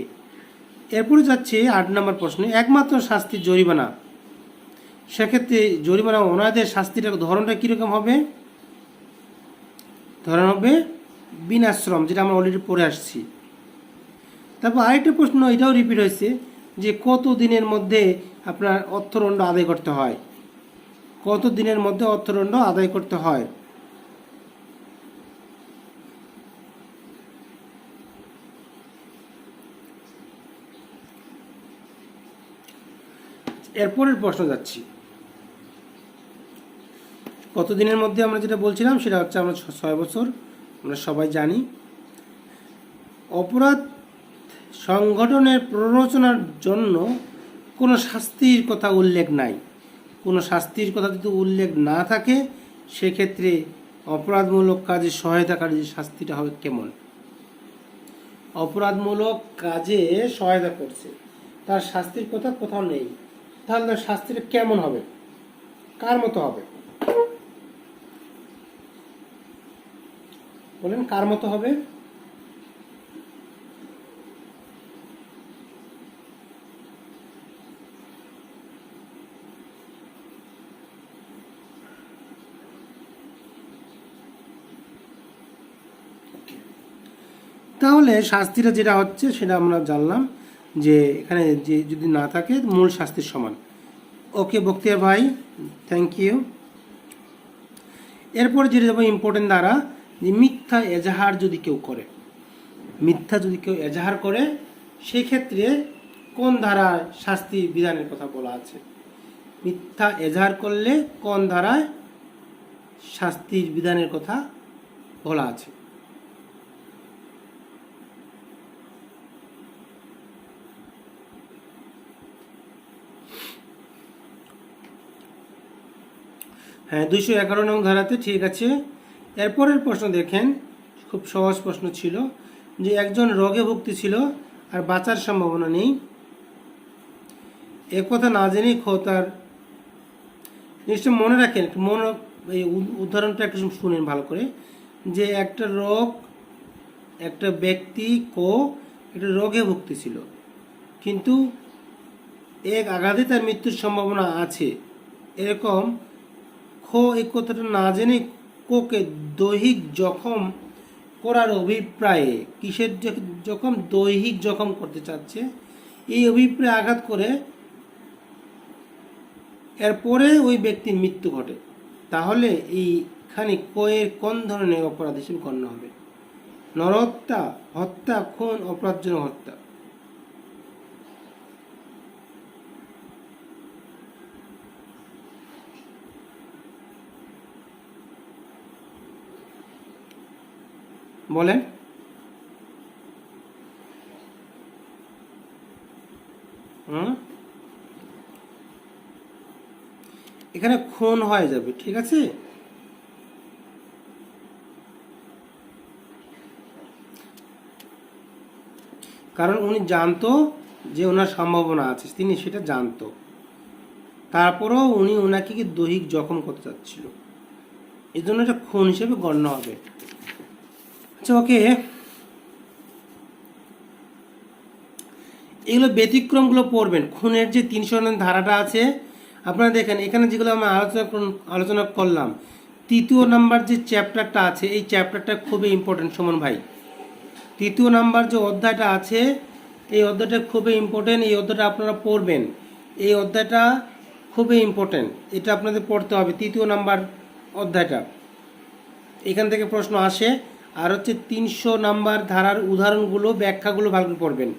এরপরে যাচ্ছে 8 নম্বর প্রশ্নে, একমাত্র শাস্তি জরিমানা, সেক্ষেত্রে জরিমানা অনাদের শাস্তিটার ধরনটা কীরকম হবে? ধরন হবে বিনাশ্রম, যেটা আমরা অলরেডি পড়ে আসছি। তারপর আরেকটা প্রশ্ন, এটাও রিপিট হয়েছে, যে কত দিনের মধ্যে আপনার অর্থদণ্ড আদায় করতে হয়, কত দিনের মধ্যে অর্থদণ্ড আদায় করতে হয়। এরপরের প্রশ্ন যাচ্ছি। কত দিনের মধ্যে আমরা যেটা বলছিলাম সেটা হচ্ছে আমরা 6 বছর, আমরা সবাই জানি। অপরাধ সংগঠনের প্ররোচনার জন্য কোনো শাস্তির কথা উল্লেখ নাই। কোনো শাস্তির কথা যদি উল্লেখ না থাকে সেক্ষেত্রে অপরাধমূলক কাজে সহায়তাকারী যে শাস্তিটা হবে কেমন? অপরাধমূলক কাজে সহায়তা করছে, তার শাস্তির কথা কোথাও নেই, তাহলে তার শাস্তিটা কেমন হবে, কার মতো হবে বলেন? কার মতো হবে? তাহলে শাস্তিটা যেটা হচ্ছে সেটা আমরা জানলাম যে এখানে যে যদি না থাকে মূল শাস্তির সমান। ওকে বক্তিয়ার ভাই, থ্যাংক ইউ। এরপরে যেটা যাবো ইম্পর্টেন্ট দ্বারা, যে মিথ্যা এজাহার যদি কেউ করে, মিথ্যা যদি কেউ এজাহার করে সেক্ষেত্রে কোন ধারায় শাস্তি বিধানের কথা বলা আছে? মিথ্যা এজাহার করলে কোন ধারায় শাস্তির বিধানের কথা বলা আছে? হ্যাঁ, 211 নং ধারাতে, ঠিক আছে। এরপরের প্রশ্ন দেখেন, খুব সহজ প্রশ্ন ছিল, যে একজন রোগে ভুগতেছিল আর বাঁচার সম্ভাবনা নেই, একথা না জেনেই তার, নিশ্চয় মনে রাখেন, এই উদাহরণটা একটু শুনেন ভালো করে, যে একটা রোগ, একটা ব্যক্তি একটা রোগে ভুগতেছিল, কিন্তু এক আঘাতে তার মৃত্যুর সম্ভাবনা আছে, এরকম এই কথাটা না জেনে কোকে দৈহিক জখম করার অভিপ্রায়ে, কিসের জখম? দৈহিক জখম করতে চাচ্ছে, এই অভিপ্রায়ে আঘাত করে এরপরে ওই ব্যক্তির মৃত্যু ঘটে, তাহলে এইখানে কোয়ের কোন ধরনের অপরাধ হিসেবে গণ্য হবে? নরহত্যা, হত্যা, খুন, অপরাধজনক হত্যা। বলেন। এখানে খুন হয়ে যাবে, ঠিক আছে। কারণ উনি জানতো যে ওনার সম্ভাবনা আছে, তিনি সেটা জানতো, তারপরেও উনি ওনাকে দৈহিক জখম করতে চাচ্ছিল, এই জন্য এটা খুন হিসেবে গণ্য হবে। আচ্ছা, ওকে, এগুলো ব্যতিক্রমগুলো পড়বেন। খুনের যে 300 নং ধারাটা আছে, আপনারা দেখেন এখানে যেগুলো আমরা আলোচনা করলাম, 3য় নাম্বার যে চ্যাপ্টারটা আছে, এই চ্যাপ্টারটা খুবই ইম্পর্টেন্ট সুমন ভাই। 3য় নাম্বার যে অধ্যায়টা আছে, এই অধ্যায়টা খুবই ইম্পর্টেন্ট, এই অধ্যায়টা আপনারা পড়বেন, এই অধ্যায়টা খুবই ইম্পর্টেন্ট, এটা আপনাদের পড়তে হবে। 3য় নাম্বার অধ্যায়টা, এখান থেকে প্রশ্ন আসে। আর হচ্ছে 300 নাম্বার ধারার উদাহরণগুলো, ব্যাখ্যাগুলো ভালো করে পড়বেন,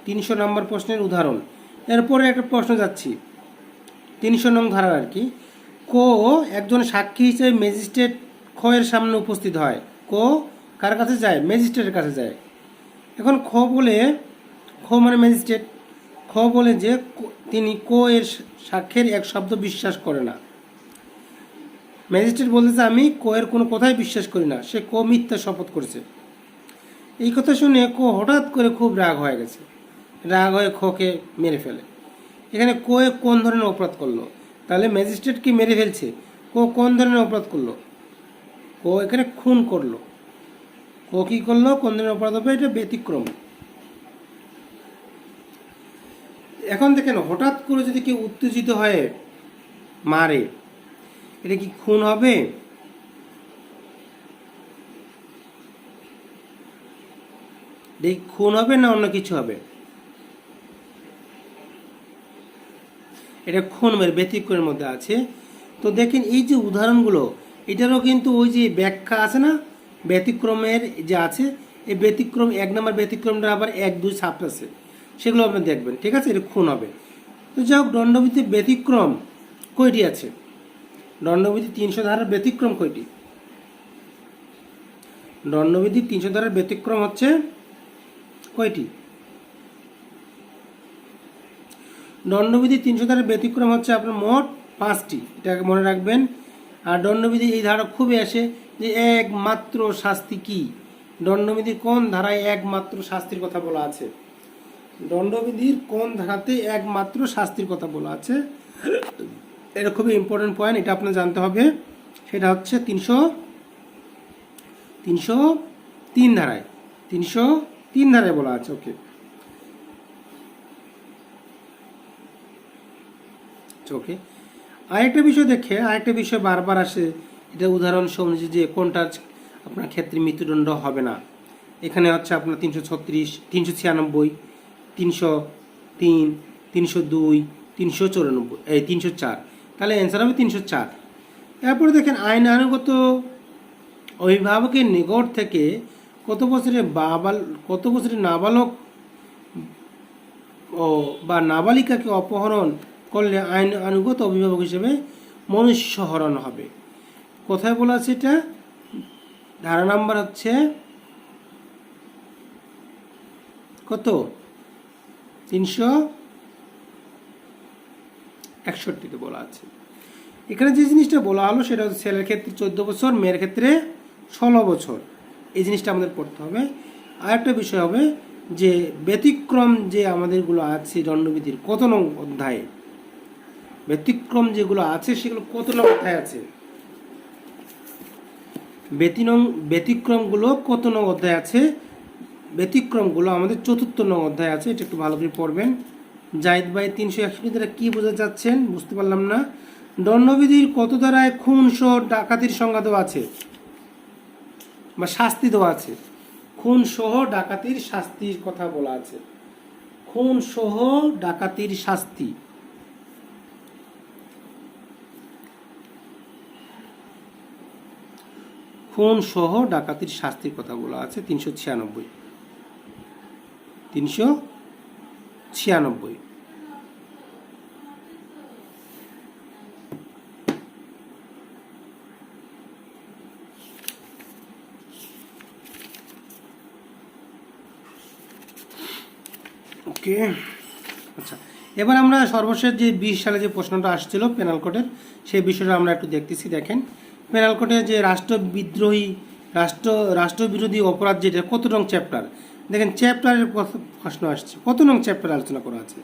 300 নাম্বার প্রশ্নের উদাহরণ। এরপরে একটা প্রশ্ন যাচ্ছি, 300 নং ধারার আর কি, একজন সাক্ষী হিসেবে ম্যাজিস্ট্রেট এর সামনে উপস্থিত হয়। কার কাছে যায়? ম্যাজিস্ট্রেটের কাছে যায়। এখন মানে ম্যাজিস্ট্রেট বলে যে তিনি এর সাক্ষ্যের এক শব্দ বিশ্বাস করে না। ম্যাজিস্ট্রেট বলতেছে আমি এর কোনো কথাই বিশ্বাস করি না, সে মিথ্যা শপথ করেছে। এই কথা শুনে হঠাৎ করে খুব রাগ হয়ে গেছে, রাগ হয়ে কে মেরে ফেলে। এখানে কোন ধরনের অপরাধ করলো? তাহলে ম্যাজিস্ট্রেট কি মেরে ফেলছে, কোন ধরনের অপরাধ করলো? এখানে খুন করলো। কি করলো? কোন ধরনের অপরাধ হবে? এটা ব্যতিক্রম। এখন দেখেন, হঠাৎ করে যদি কেউ উত্তেজিত হয়ে মারে, এটা কি খুন হবে? খুন হবে না অন্য কিছু হবে? এটা খুনের ব্যতিক্রমের মধ্যে আছে। তো দেখেন এই যে উদাহরণগুলো, এটারও কিন্তু ওই যে ব্যাখ্যা আছে না, ব্যতিক্রমের যে আছে, এই ব্যতিক্রম 1 নম্বর ব্যতিক্রমটা আবার 1, 2 ছাপ্ট আছে, সেগুলো আপনি দেখবেন। ঠিক আছে, এটা খুন হবে। তো যাই হোক, দণ্ডবিধির ব্যতিক্রম কয়টি আছে? দণ্ডবিধি 300 ধারার ব্যতিক্রম কয়টি? দণ্ডবিধি 300 ধারার ব্যতিক্রম হচ্ছে কয়টি? দণ্ডবিধি 300 ধারার ব্যতিক্রম হচ্ছে আপনার মোট 5টি, এটাকে মনে রাখবেন। আর দণ্ডবিধি এই ধারা খুবই আসে যে একমাত্র শাস্তি কি, দণ্ডবিধির কোন ধারায় একমাত্র শাস্তির কথা বলা আছে? দণ্ডবিধির কোন ধারাতে একমাত্র শাস্তির কথা বলা আছে? এটা খুবই ইম্পর্টেন্ট পয়েন্ট, এটা আপনার জানতে হবে। সেটা হচ্ছে 303 ধারায়, 303 ধারায় বলা আছে। ওকে, ওকে। আরেকটা বিষয় বারবার আসে, এটা উদাহরণ সমঝে যে কোনটা আপনার ক্ষেত্রে মৃত্যুদণ্ড হবে না। এখানে হচ্ছে আপনার 336, 396, 303, 302, 394, 304। তাহলে অ্যান্সার হবে 304। এরপরে দেখেন, আইন আইনগত অভিভাবকের নিকট থেকে কত বছরের নাবালক বা নাবালিকাকে অপহরণ করলে আইন আইনগত অভিভাবক হিসেবে মনুষ্যহরণ হবে। কোথায় বলা আছে এটা? ধারা নাম্বার হচ্ছে কত? 361-তে বলা আছে। এখানে যে জিনিসটা বলা হলো সেটা হচ্ছে ছেলের ক্ষেত্রে 14 বছর, মেয়ের ক্ষেত্রে 16 বছর। এই জিনিসটা আমাদের পড়তে হবে। আর একটা বিষয় হবে যে ব্যতিক্রম যে আমাদেরগুলো আছে দণ্ডবিধির কত নং অধ্যায়ে, ব্যতিক্রম যেগুলো আছে সেগুলো কত নং অধ্যায় আছে, ব্যতিক্রমগুলো কত নং অধ্যায় আছে? ব্যতিক্রমগুলো আমাদের 4র্থ নং অধ্যায় আছে। এটা একটু ভালো করে পড়বেন। জাহিদ ভাই 361 দ্বারা কি বোঝা যাচ্ছেন বুঝতে পারলাম না। দণ্ডবিধির কত ধারায় খুন সহ ডাকাতির সংজ্ঞা দেওয়া আছে বা শাস্তি দেওয়া আছে? খুন সহ ডাকাতির শাস্তির কথা বলা আছে। খুন সহ ডাকাতির শাস্তি, খুন সহ ডাকাতির শাস্তির কথা বলা আছে 396। 396। ওকে, আচ্ছা। এবার আমরা সর্বশেষ যে 20 সালে যে প্রশ্নটা আসছিল পেনাল কোডের, সেই বিষয়টা আমরা একটু দেখতেছি। দেখেন, পেনাল কোডে যে রাষ্ট্রবিরোধী অপরাধ যেটা কত নং চ্যাপ্টার? দেখেন, চ্যাপ্টারের প্রশ্ন আসছে, কত নং চ্যাপ্টার আলোচনা করা আছে?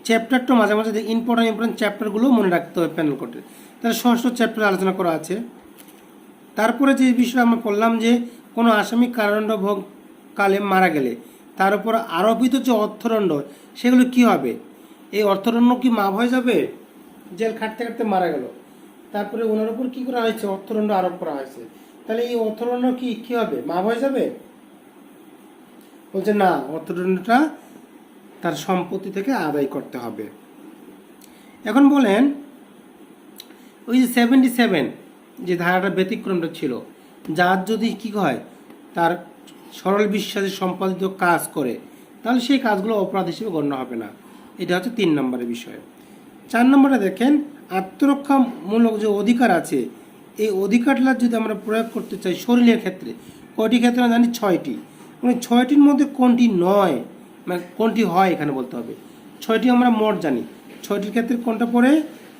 চ্যাপ্টারটা মাঝে মাঝে ইম্পর্টেন্ট চ্যাপ্টারগুলো মনে রাখতে হবে পেনাল কোডে। তাহলে 6ষ্ঠ চ্যাপ্টার আলোচনা করা আছে। তারপরে যে বিষয় আমরা বললাম যে কোনো আসামি কারাদণ্ড কালে মারা গেলে তার উপর আরোপিত যে অর্থদণ্ড, সেগুলো কি হবে? এই অর্থদণ্ড কি মাফ হয়ে যাবে? জেল খাটতে খাটতে মারা গেল, তারপরে ওনার উপর কি করা হয়েছে? অর্থদণ্ড আরোপ করা হয়েছে। তাহলে এই অর্থদণ্ড কি হবে? মাফ হয়ে যাবে? বলছে না, অর্থদণ্ডটা তার সম্পত্তি থেকে আদায় করতে হবে। এখন বলেন, ওই যে 77 যে ধারাটা ব্যতিক্রমটা ছিল, যার যদি কি হয়, তার সরল বিশ্বাসে সম্পাদিত কাজ করে, তাহলে সেই কাজগুলো অপরাধ হিসেবে গণ্য হবে না। এটা হচ্ছে 3 নম্বরের বিষয়। 4 নম্বরে দেখেন, আত্মরক্ষামূলক যে অধিকার আছে, এই অধিকারটা যদি আমরা প্রয়োগ করতে চাই শরীরের ক্ষেত্রে, কয়টি ক্ষেত্রে আমরা জানি? 6টি। মানে 6টির মধ্যে কোনটি নয়, মানে কোনটি হয় এখানে বলতে হবে। 6টি আমরা মোট জানি, 6টির ক্ষেত্রে কোনটা পড়ে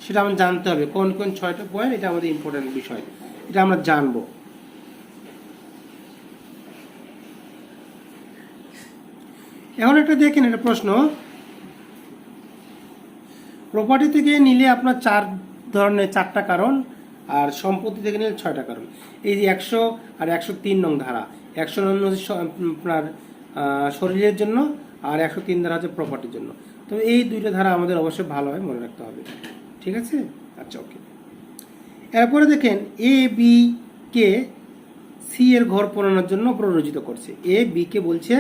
সেটা আমরা জানতে হবে। কোন কোন 6টা পয়েন্ট, এটা আমাদের ইম্পর্টেন্ট বিষয়, এটা আমরা জানবো। এখন একটা দেখেন, একটা প্রশ্ন, প্রপার্টি থেকে নিলে আপনার 4টা কারণ, আর সম্পত্তি থেকে নিলে 6টা কারণ। এই যে 100 আর 103 নং ধারা, 100 নং আপনার শরীরের জন্য, আর 103 ধারা হচ্ছে প্রপার্টির জন্য। তো এই 2টা ধারা আমাদের অবশ্যই ভালোভাবে মনে রাখতে হবে। ঠিক আছে, আচ্ছা, ওকে। এরপরে দেখেন, এ বি কে সি এর ঘর পড়ানোর জন্য প্ররোচিত করছে। এ বি কে বলছে,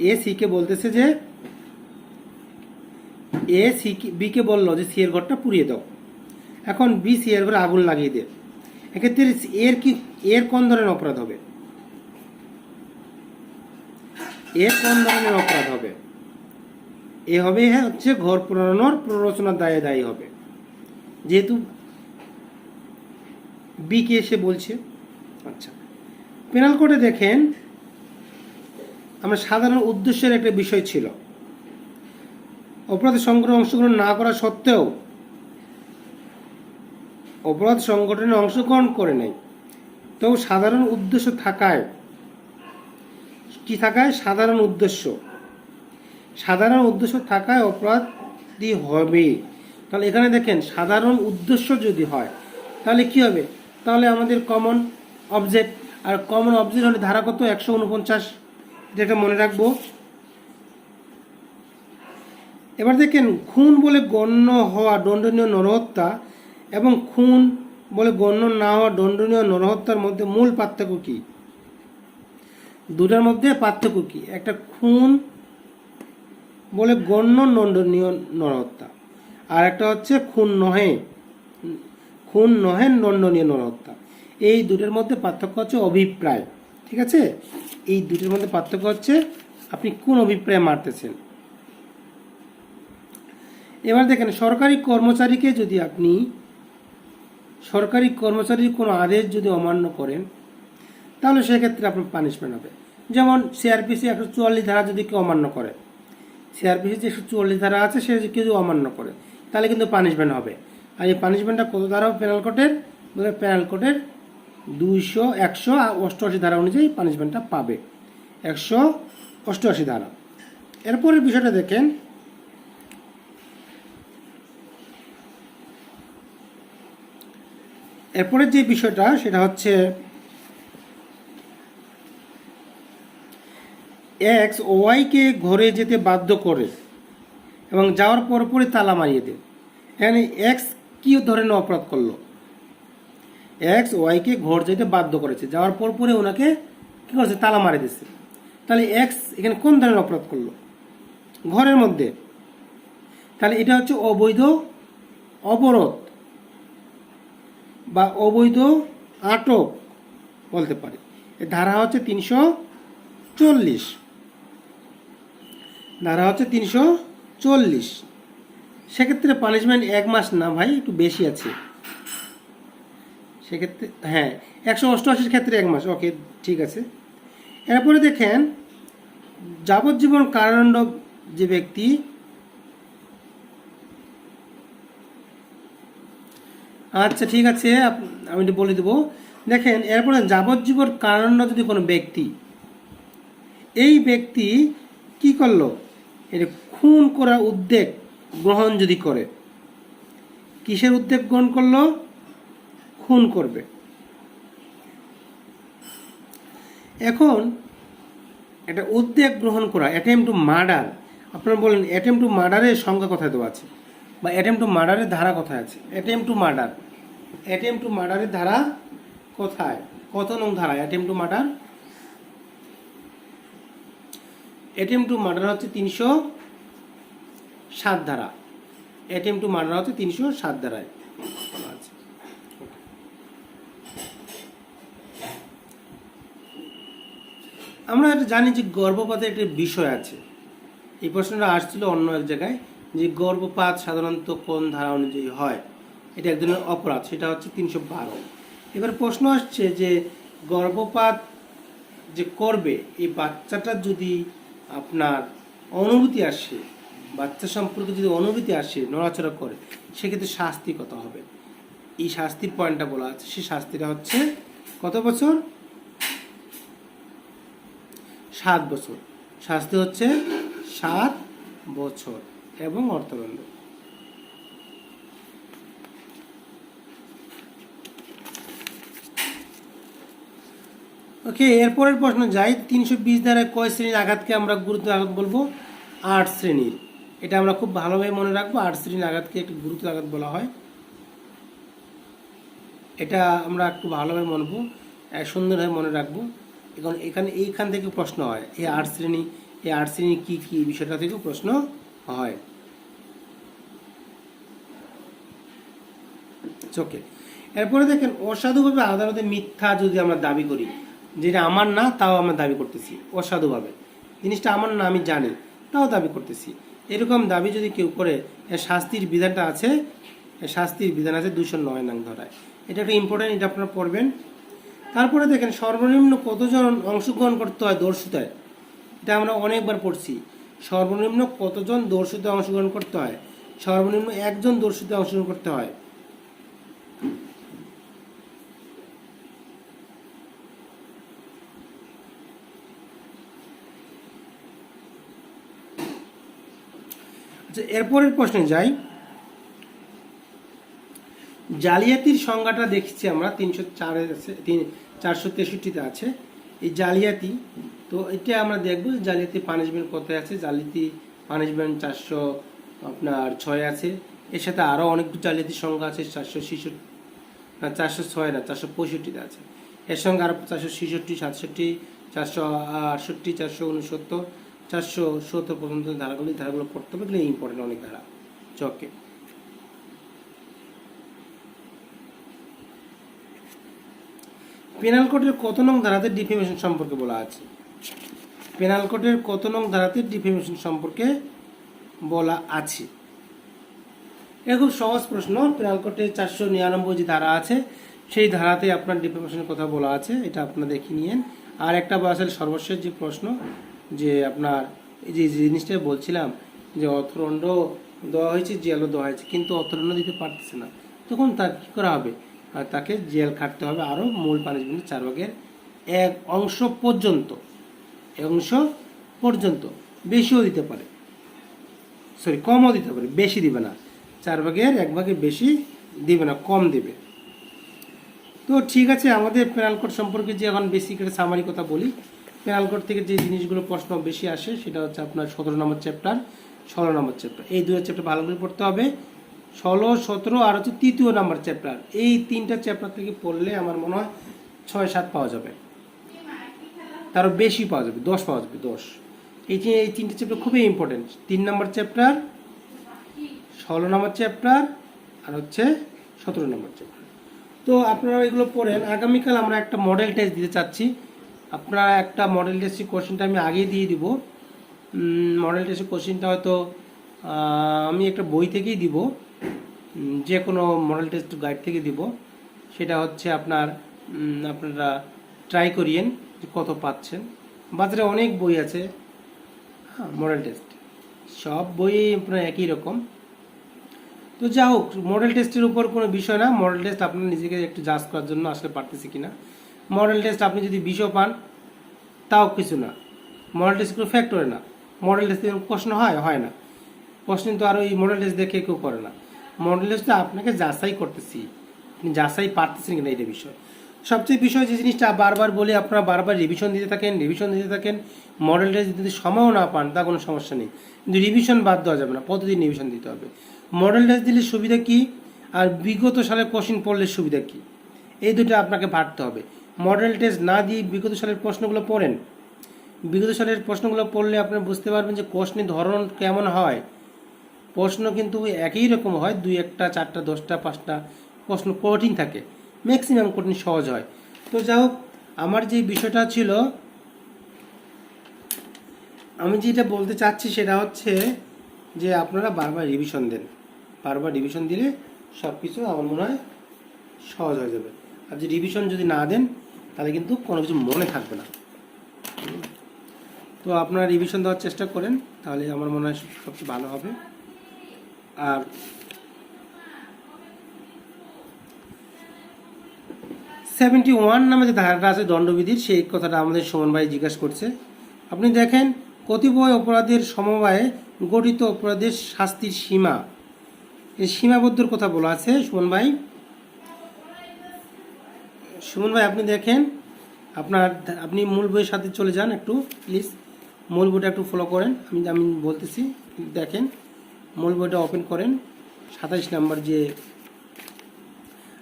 এ সি কে বলতেছে যে এ সি বিকে বললো যে সি এর ঘরটা পুড়িয়ে দাও। এখন বি সি এর ঘরে আগুন লাগিয়ে দেয়। এক্ষেত্রে এর কোন ধরনের অপরাধ হবে? এর কোন ধরনের অপরাধ হবে? এ হবে হচ্ছে ঘর পুরানোর প্ররোচনার দায়ে দায়ী হবে, যেহেতু বি কে এসে বলছে। আচ্ছা, পেনাল কোডে দেখেন আমরা সাধারণ উদ্দেশ্যের একটা বিষয় ছিল। অপরাধ সংগঠনে অংশগ্রহণ না করা সত্ত্বেও, অপরাধ সংগঠনে অংশগ্রহণ করে নাই, তো সাধারণ উদ্দেশ্য থাকায়, কি থাকায়? সাধারণ উদ্দেশ্য। সাধারণ উদ্দেশ্য থাকায় অপরাধী হবে। তাহলে এখানে দেখেন সাধারণ উদ্দেশ্য যদি হয় তাহলে কি হবে? তাহলে আমাদের কমন অবজেক্ট, আর কমন অবজেক্ট হলে ধারা কত? 149, যেটা মনে রাখবো। এবার দেখেন খুন বলে গণ্য হওয়া দণ্ডনীয় নরহত্যা এবং খুন বলে গণ্য না হওয়া দণ্ডনীয় নরহত্যার মধ্যে মূল পার্থক্য কি? দুটার মধ্যে পার্থক্য কি? একটা খুন বলে গণ্য দণ্ডনীয় নরহত্যা, আর একটা হচ্ছে খুন নহে দণ্ডনীয় নরহত্যা। এই দুটোর মধ্যে পার্থক্য হচ্ছে অভিপ্রায়। ঠিক আছে, এই দুটোর মধ্যে পার্থক্য হচ্ছে আপনি কোন অভিপ্রায়ে মারতেছেন। এবার দেখেন সরকারি কর্মচারীকে যদি আপনি কর্মচারীর কোনো আদেশ যদি অমান্য করেন তাহলে সেক্ষেত্রে আপনার পানিশমেন্ট হবে। যেমন সিআরপিসি 144 ধারা যদি কেউ অমান্য করে, সিআরপিসি যে 144 ধারা আছে সে যদি কেউ অমান্য করে তাহলে কিন্তু পানিশমেন্ট হবে। আর এই পানিশমেন্টটা কত ধারা? পেনাল কোডের 188 ধারা অনুযায়ী পানিশমেন্টটা পাবে, 188 ধারা। এরপরের বিষয়টা দেখেন, এরপরে যে বিষয়টা সেটা হচ্ছে এক্স ওয়াইকে ঘরে যেতে বাধ্য করে এবং যাওয়ার পরপরই তালা মারিয়ে দেয়। এখানে এক্স কি ধরনের অপরাধ করলো? এক্স ওয়াইকে ঘর যেতে বাধ্য করেছে, যাওয়ার পরপরে ওনাকে কি করেছে? তালা মারিয়ে দিচ্ছে। তাহলে এক্স এখানে কোন ধরনের অপরাধ করলো? ঘরের মধ্যে। তাহলে এটা হচ্ছে অবৈধ অবরোধ বা অবৈধ আটক বলতে পারে। এর ধারা হচ্ছে 340, ধারা হচ্ছে 340। সেক্ষেত্রে পানিশমেন্ট 1 মাস না ভাই, একটু বেশি আছে সেক্ষেত্রে। হ্যাঁ, 188 ক্ষেত্রে 1 মাস। ওকে, ঠিক আছে। এরপরে দেখেন যাবজ্জীবন কারাদণ্ড যে ব্যক্তি, আচ্ছা ঠিক আছে, আমি একটু বলে দেবো। দেখেন এরপরে যাবজ্জীবন কারাদণ্ড যদি কোনো ব্যক্তি, এই ব্যক্তি কি করলো? এটা খুন করার উদ্যোগ গ্রহণ যদি করে, কিসের উদ্যোগ গ্রহণ করলো? খুন করবে। এখন এটা উদ্যোগ গ্রহণ করা, অ্যাটেম্প টু মার্ডার। আপনারা বলেন অ্যাটেম্প টু মার্ডারের সংখ্যা কোথায় দেওয়া আছে, বা অ্যাটেম্প টু মার্ডারের ধারা কোথায় আছে? অ্যাটেম্প টু মার্ডারের ধারা কোথায়? কত নং ধারা attempt to murder? Attempt to murder হচ্ছে 307 ধারা। অ্যাটেম্প টু মার্ডার হচ্ছে 307 ধারায়। আমরা এটা জানি যে গর্ভপাতের একটা বিষয় আছে। এই প্রশ্নটা আসছিল অন্য এক জায়গায়, যে গর্ভপাত সাধারণত কোন ধারা অনুযায়ী হয়? এটা এক ধরনের অপরাধ, সেটা হচ্ছে 312। এবার প্রশ্ন আসছে যে গর্ভপাত যে করবে, এই বাচ্চাটার যদি আপনার অনুভূতি আসে, বাচ্চা সম্পর্কে যদি অনুভূতি আসে, নড়াচড়া করে, সেক্ষেত্রে শাস্তি কত হবে? এই শাস্তির পয়েন্টটা বলা আছে। সেই শাস্তিটা হচ্ছে কত বছর? 7 বছর। শাস্তি হচ্ছে 7 বছর এবং অর্থদণ্ড। ওকে, এরপরের প্রশ্ন যাই। 320 ধারায় কয় শ্রেণীর আঘাতকে আমরা গুরুত্ব আঘাত বলবো? 8 শ্রেণীর। এটা আমরা খুব ভালোভাবে মনে রাখবো। 8 শ্রেণীর আঘাতকে একটু গুরুত্ব আঘাত বলা হয়। এটা আমরা একটু ভালোভাবে মনবো, সুন্দরভাবে মনে রাখবো। এখন এইখান থেকে প্রশ্ন হয়, এই 8 শ্রেণী কি কি বিষয়টা থেকেও প্রশ্ন হয়। ওকে। এরপরে দেখেন অসাধুভাবে আদালতে মিথ্যা যদি আমরা দাবি করি, যেটা আমার না তাও আমরা দাবি করতেছি অসাধুভাবে, জিনিসটা আমার না আমি জানি তাও দাবি করতেছি, এরকম দাবি যদি কেউ করে এর শাস্তির বিধানটা আছে, এর শাস্তির বিধান আছে 209 নং ধারায়। এটা একটা ইম্পর্টেন্ট, এটা আপনারা পড়বেন। তারপরে দেখেন সর্বনিম্ন কতজন অংশগ্রহণ করতে হয় দর্শিতায়, এটা আমরা অনেকবার পড়ছি। সর্বনিম্ন কতজন দর্শিতায় অংশগ্রহণ করতে হয়? সর্বনিম্ন একজন দর্শিতায় অংশগ্রহণ করতে হয়। আচ্ছা, এরপরের প্রশ্নে যাই। জালিয়াতির সংজ্ঞাটা দেখছি আমরা 304 আছে, 463-তে আছে এই জালিয়াতি। তো এটা আমরা দেখব জালিয়াতি পানিশমেন্ট কোথায় আছে। জালিয়াতি পানিশমেন্ট 406 আছে। এর সাথে আরও অনেক জালিয়াতির সংজ্ঞা আছে, 466 না 406 না 465-তে আছে। এর সঙ্গে আরও 466, 67, 468, 469, 470 পর্যন্ত ধারাগুলো পড়তে হবে, এগুলো ইম্পর্টেন্ট অনেক ধারা। চকে পেনাল কোডের কত নং ধারাতে ডিফেমেশন সম্পর্কে বলা আছে? পেনাল কোডের কত নং ধারাতে ডিফেমেশন সম্পর্কে বলা আছে? এটা খুব সহজ প্রশ্ন। পেনাল কোডে 499 যে ধারা আছে সেই ধারাতে আপনার ডিফেমেশনের কথা বলা আছে, এটা আপনারা দেখে নিয়েন। আর একটা আসলে সর্বশেষ যে প্রশ্ন, যে আপনার এই যে জিনিসটা বলছিলাম যে অর্থদণ্ড দেওয়া হয়েছে, জেলও দেওয়া হয়েছে, কিন্তু অর্থদণ্ড দিতে পারতেছে না, তখন তার কী করা হবে? আর তাকে জেল খাটতে হবে আরও মূল পানিশমেন্টের 1/4 পর্যন্ত, 1 পর্যন্ত। বেশিও দিতে পারে, সরি কমও দিতে পারে, বেশি দিবে না, 1/4 বেশি দিবে না, কম দিবে। তো ঠিক আছে, আমাদের পেনাল কোড সম্পর্কে যে এখন বেসিক একটা সামারি কথা বলি। পেনাল কোড থেকে যে জিনিসগুলো প্রশ্ন বেশি আসে সেটা হচ্ছে আপনার 17 নম্বর চ্যাপ্টার, 16 নম্বর চ্যাপ্টার। এই 2 চ্যাপ্টার ভালো করে পড়তে হবে। 16, 17 আর হচ্ছে 3য় নম্বর চ্যাপ্টার। এই 3টা চ্যাপ্টার থেকে পড়লে আমার মনে হয় 6-7 পাওয়া যাবে, তারও বেশি পাওয়া যাবে, 10 পাওয়া যাবে, 10। এই 3টে চ্যাপ্টার খুবই ইম্পর্টেন্ট। 3 নম্বর চ্যাপ্টার, 16 নম্বর চ্যাপ্টার আর হচ্ছে 17 নম্বর চ্যাপ্টার। তো আপনারা এগুলো পড়েন। আগামীকাল আমরা একটা মডেল টেস্ট দিতে চাচ্ছি। আপনারা একটা মডেল টেস্টের কোশ্চেনটা আমি আগেই দিয়ে দিব। মডেল টেস্টের কোশ্চেনটা হয়তো আমি একটা বই থেকেই দিব, যে কোনো মডেল টেস্ট গাইড থেকে দিব। সেটা হচ্ছে আপনারা ট্রাই করিয়েন যে কত পাচ্ছেন। বাজারে অনেক বই আছে, হ্যাঁ, মডেল টেস্ট সব বই আপনার একই রকম। তো যা হোক, মডেল টেস্টের উপর কোনো বিষয় না। মডেল টেস্ট আপনার নিজেকে একটু জাজ করার জন্য আসলে পারতেছি কিনা। মডেল টেস্ট আপনি যদি 20ও পান তাও কিছু না, মডেল টেস্ট কোনো ফ্যাক্টরে না। মডেল টেস্ট প্রশ্ন হয় না, প্রশ্ন তো আর ওই মডেল টেস্ট দেখে কেউ করে না। মডেল টেস্টে আপনাকে যাচাই করতেছি, আপনি যাচাই পারতেছেন কিনা, এটা বিষয়। সবচেয়ে বিষয় যে জিনিসটা বারবার বলি, আপনারা বারবার রিভিশন দিতে থাকেন। মডেল টেস্ট যদি সময়ও না পান তা কোনো সমস্যা নেই, কিন্তু রিভিশন বাদ দেওয়া যাবে না, প্রতিদিন রিভিশন দিতে হবে। মডেল টেস্ট দিলে সুবিধা কি, আর বিগত সালের কোশ্চেন পড়লে সুবিধা কি, এই দুটো আপনাকে ভাবতে হবে। মডেল টেস্ট না দিয়ে বিগত সালের প্রশ্নগুলো পড়েন। বিগত সালের প্রশ্নগুলো পড়লে আপনারা বুঝতে পারবেন যে কোশ্চেনের ধরন কেমন হয়। প্রশ্ন কিন্তু একই রকম হয়, 2-1টা 4টা 10টা 5টা প্রশ্ন কঠিন থাকে, ম্যাক্সিমাম কঠিন সহজ হয়। তো যাই হোক, আমার যে বিষয়টা ছিল, আমি যেটা বলতে চাচ্ছি সেটা হচ্ছে যে আপনারা বারবার রিভিশন দেন। বারবার রিভিশন দিলে সব কিছু আমার মনে হয় সহজ হয়ে যাবে। আর যদি রিভিশন যদি না দেন তাহলে কিন্তু কোনো কিছু মনে থাকবে না। তো আপনারা রিভিশন দেওয়ার চেষ্টা করেন, তাহলে আমার মনে হয় সবচেয়ে ভালো হবে। আর 71 নামে যে ধারাটা আছে দণ্ডবিধির, সেই কথাটা আমাদের সুমন ভাই জিজ্ঞাসা করছে। আপনি দেখেন, কতিপয় অপরাধের সমবায়ে গঠিত অপরাধের শাস্তির সীমা, এই সীমাবদ্ধর কথা বলা আছে। সুমন ভাই আপনি দেখেন, আপনি মূল বইয়ের সাথে চলে যান একটু, প্লিজ মূল বইটা একটু ফলো করেন। আমি বলতেছি, দেখেন মূল বইটা ওপেন করেন। 27 নম্বর যে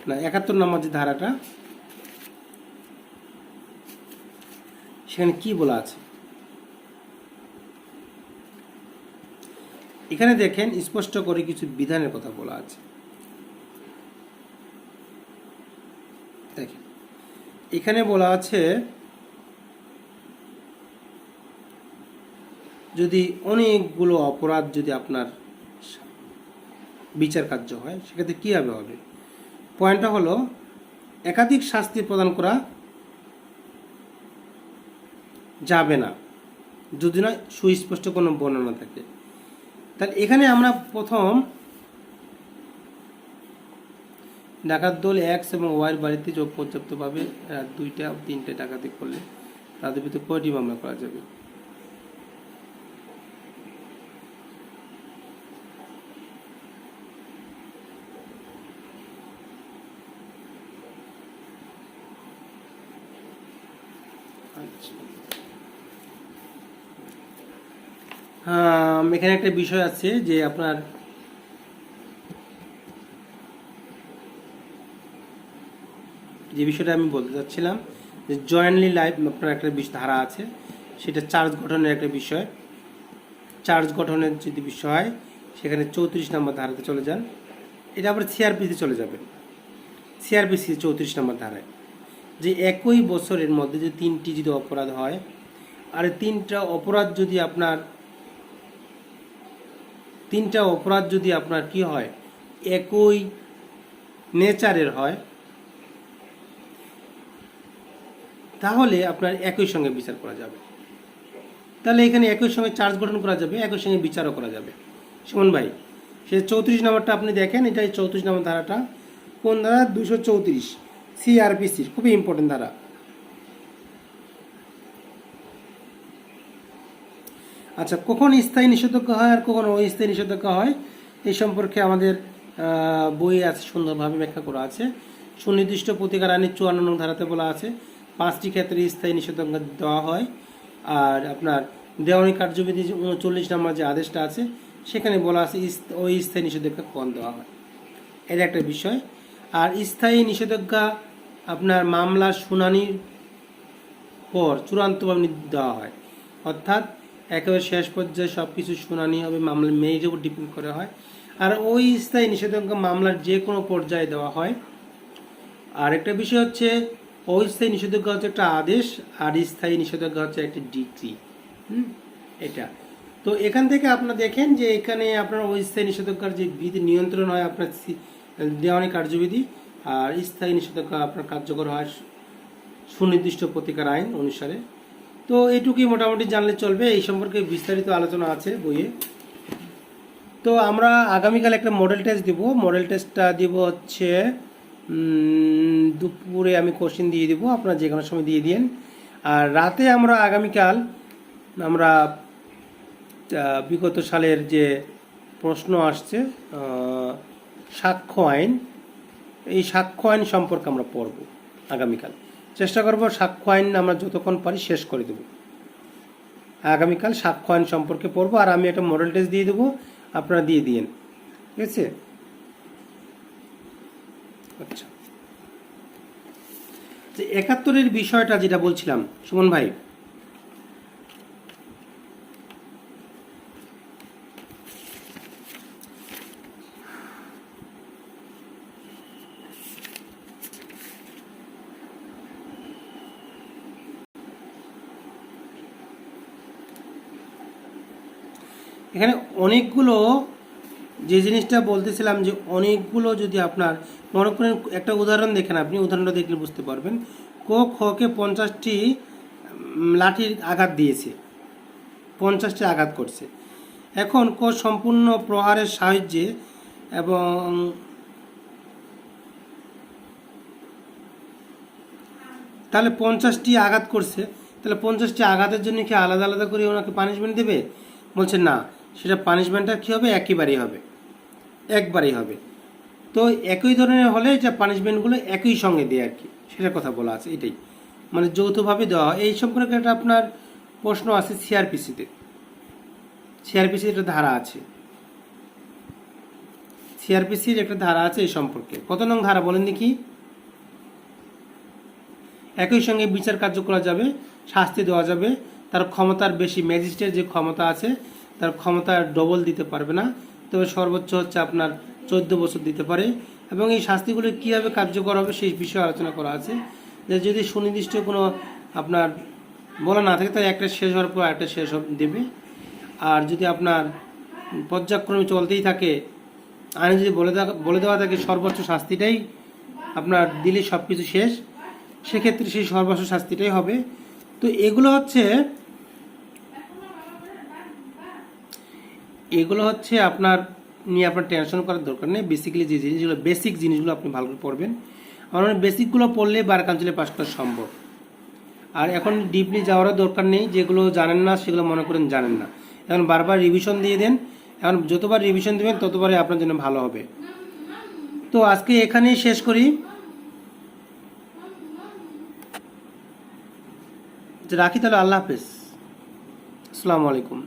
না 71 নম্বর যে ধারাটা, সেখানে কি বলা আছে এখানে দেখেন, স্পষ্ট করে কিছু বিধানের কথা বলা আছে। এখানে বলা আছে যদি অনেকগুলো অপরাধ যদি আপনার বিচার কার্য হয় সেক্ষেত্রে কীভাবে হবে। পয়েন্টটা হলো একাধিক শাস্তি প্রদান করা যাবে না যদি না সুস্পষ্ট কোনো বর্ণনা থাকে। তাহলে এখানে আমরা প্রথম ডাকাত দল এক্স এবং ওয়াইয়ের বাড়িতে যোগ পর্যাপ্তভাবে 2টা 3টে ডাকাতি করলে তাদের ভিতরে কয়টি মামলা করা যাবে। এখানে একটা বিষয় আছে যে আপনার যে বিষয়টা আমি বলতে চাচ্ছিলাম যে জয়েন্টলি লাইফ আপনার একটা ধারা আছে, সেটা চার্জ গঠনের একটা বিষয়। চার্জ গঠনের যদি বিষয় হয় সেখানে 34 নম্বর ধারাতে চলে যান। এটা আবার সিআরপিসি চলে যাবেন, সিআরপিসি 34 নম্বর ধারায় যে একই বছরের মধ্যে যদি 3টি যদি অপরাধ হয় আর 3টা অপরাধ যদি আপনার কি হয় একই নেচারের হয় তাহলে আপনার একই সঙ্গে বিচার করা যাবে। তাহলে এখানে একই সঙ্গে চার্জ গঠন করা যাবে, একই সঙ্গে বিচারও করা যাবে। সুমন ভাই, সে 34 নম্বরটা আপনি দেখেন, এটাই 34 নম্বর ধারাটা। কোন ধারা? 234 সিআরপিসির, খুবই ইম্পর্টেন্ট ধারা। আচ্ছা, কখন স্থায়ী নিষেধাজ্ঞা হয় আর কখন অস্থায়ী নিষেধাজ্ঞা হয় এই সম্পর্কে আমাদের বই আছে, সুন্দরভাবে ব্যাখ্যা করা আছে। সুনির্দিষ্ট প্রতিকার আইনের 54 নং ধারাতে বলা আছে 5টি ক্ষেত্রে স্থায়ী নিষেধাজ্ঞা দেওয়া হয়। আর আপনার দেওয়ানি কার্যবিধি 39 নম্বর যে আদেশটা আছে সেখানে বলা আছে ওই স্থায়ী নিষেধাজ্ঞা কখন দেওয়া হয়, এটা একটা বিষয়। আর স্থায়ী নিষেধাজ্ঞা আপনার মামলার শুনানির পর চূড়ান্তভাবে দেওয়া হয়, অর্থাৎ একেবারে শেষ পর্যায়ে সব কিছু শুনানি হবে, মামলার মেরিটের উপর ডিপেন্ড করে হয়। আর ওই স্থায়ী নিষেধাজ্ঞা মামলার যে কোনো পর্যায়ে দেওয়া হয়। আর একটা বিষয় হচ্ছে অস্থায়ী নিষেধাজ্ঞা হচ্ছে একটা আদেশ আর স্থায়ী নিষেধাজ্ঞা হচ্ছে একটা ডিক্রি। এটা তো এখান থেকে আপনারা দেখেন যে এখানে আপনার অস্থায়ী নিষেধাজ্ঞার যে বিধি নিয়ন্ত্রণ হয় আপনার দেওয়ানি কার্যবিধি, আর স্থায়ী নিষেধাজ্ঞা আপনার কার্যকর হয় সুনির্দিষ্ট প্রতিকার আইন অনুসারে। তো এইটুকুই মোটামুটি জানলে চলবে, এই সম্পর্কে বিস্তারিত আলোচনা আছে বইয়ে। তো আমরা আগামীকাল একটা মডেল টেস্ট দিব, মডেল টেস্টটা দিব হচ্ছে দুপুরে আমি কোশ্চেন দিয়ে দিব, আপনারা যে কোনো সময় দিয়ে দিন। আর রাতে আমরা আগামীকাল বিগত সালের যে প্রশ্ন আসছে সাক্ষ্য আইন, এই সাক্ষ্য আইন সম্পর্কে আমরা পড়ব আগামীকাল। চেষ্টা করব সাক্ষ্য আইন আমরা যতক্ষণ পারি শেষ করে দেব। আগামীকাল সাক্ষ্য আইন সম্পর্কে পড়ব, আর আমি একটা মডেল টেস্ট দিয়ে দেবো, আপনারা দিয়ে দিন, ঠিক আছে? আচ্ছা, 71-এর বিষয়টা যেটা বলছিলাম সুমন ভাই, এখানে অনেকগুলো যে জিনিসটা বলতেছিলাম যে অনেকগুলো যদি আপনার মনে করেন, একটা উদাহরণ দেখেন, আপনি উদাহরণটা দেখলে বুঝতে পারবেন। খকে 50টি লাঠির আঘাত দিয়েছে, 50টি আঘাত করছে। এখন সম্পূর্ণ প্রহারের সাহায্যে এবং তাহলে 50টি আঘাত করছে, তাহলে 50টি আঘাতের জন্য কি আলাদা আলাদা করে ওনাকে পানিশমেন্ট দেবে? বলছে না, সেটা পানিশমেন্টটা কী হবে, একইবারেই হবে, একবারেই হবে। তো একই ধরনের হলে যে পানিশমেন্টগুলো একই সঙ্গে দেয় আর কি, সেটার কথা বলা আছে। এটাই মানে যৌথভাবে দেওয়া হয়। এই সম্পর্কে একটা আপনার প্রশ্ন আছে সিআরপিসিতে, সিআরপিসির একটা ধারা আছে, সিআরপিসির একটা ধারা আছে এই সম্পর্কে। কত নং ধারা বলেন দেখি? একই সঙ্গে বিচার কার্য করা যাবে, শাস্তি দেওয়া যাবে, তার ক্ষমতার বেশি, ম্যাজিস্ট্রেট যে ক্ষমতা আছে তার ক্ষমতা ডবল দিতে পারবে না, তবে সর্বোচ্চ হচ্ছে আপনার 14 বছর দিতে পারে। এবং এই শাস্তিগুলি কীভাবে কার্যকর হবে সেই বিষয়ে আলোচনা করা আছে। যে যদি সুনির্দিষ্ট কোনো আপনার বলা না থাকে তাহলে একটা শেষ হওয়ার পর একটা শেষ দেবে। আর যদি আপনার পর্যায়ক্রমে চলতেই থাকে, আইনে যদি বলে দেওয়া থাকে সর্বোচ্চ শাস্তিটাই আপনার দিলে সব কিছু শেষ, সেক্ষেত্রে সেই সর্বোচ্চ শাস্তিটাই হবে। তো এগুলো হচ্ছে আপনার নিয়ে আপনার টেনশন করার দরকার নেই। বেসিক্যালি যে জিনিসগুলো বেসিক জিনিসগুলো আপনি ভালো করে পড়বেন, আমার বেসিকগুলো পড়লে বার কাউন্সিলে পাস করা সম্ভব। আর এখন ডিপলি যাওয়ারও দরকার নেই, যেগুলো জানেন না সেগুলো মনে করেন জানেন না, এখন বারবার রিভিশন দিয়ে দেন। এখন যতবার রিভিশন দেবেন ততবারই আপনার জন্য ভালো হবে। তো আজকে এখানেই শেষ করি। রাখি তাহলে, আল্লাহ হাফেজ, আসসালামু আলাইকুম।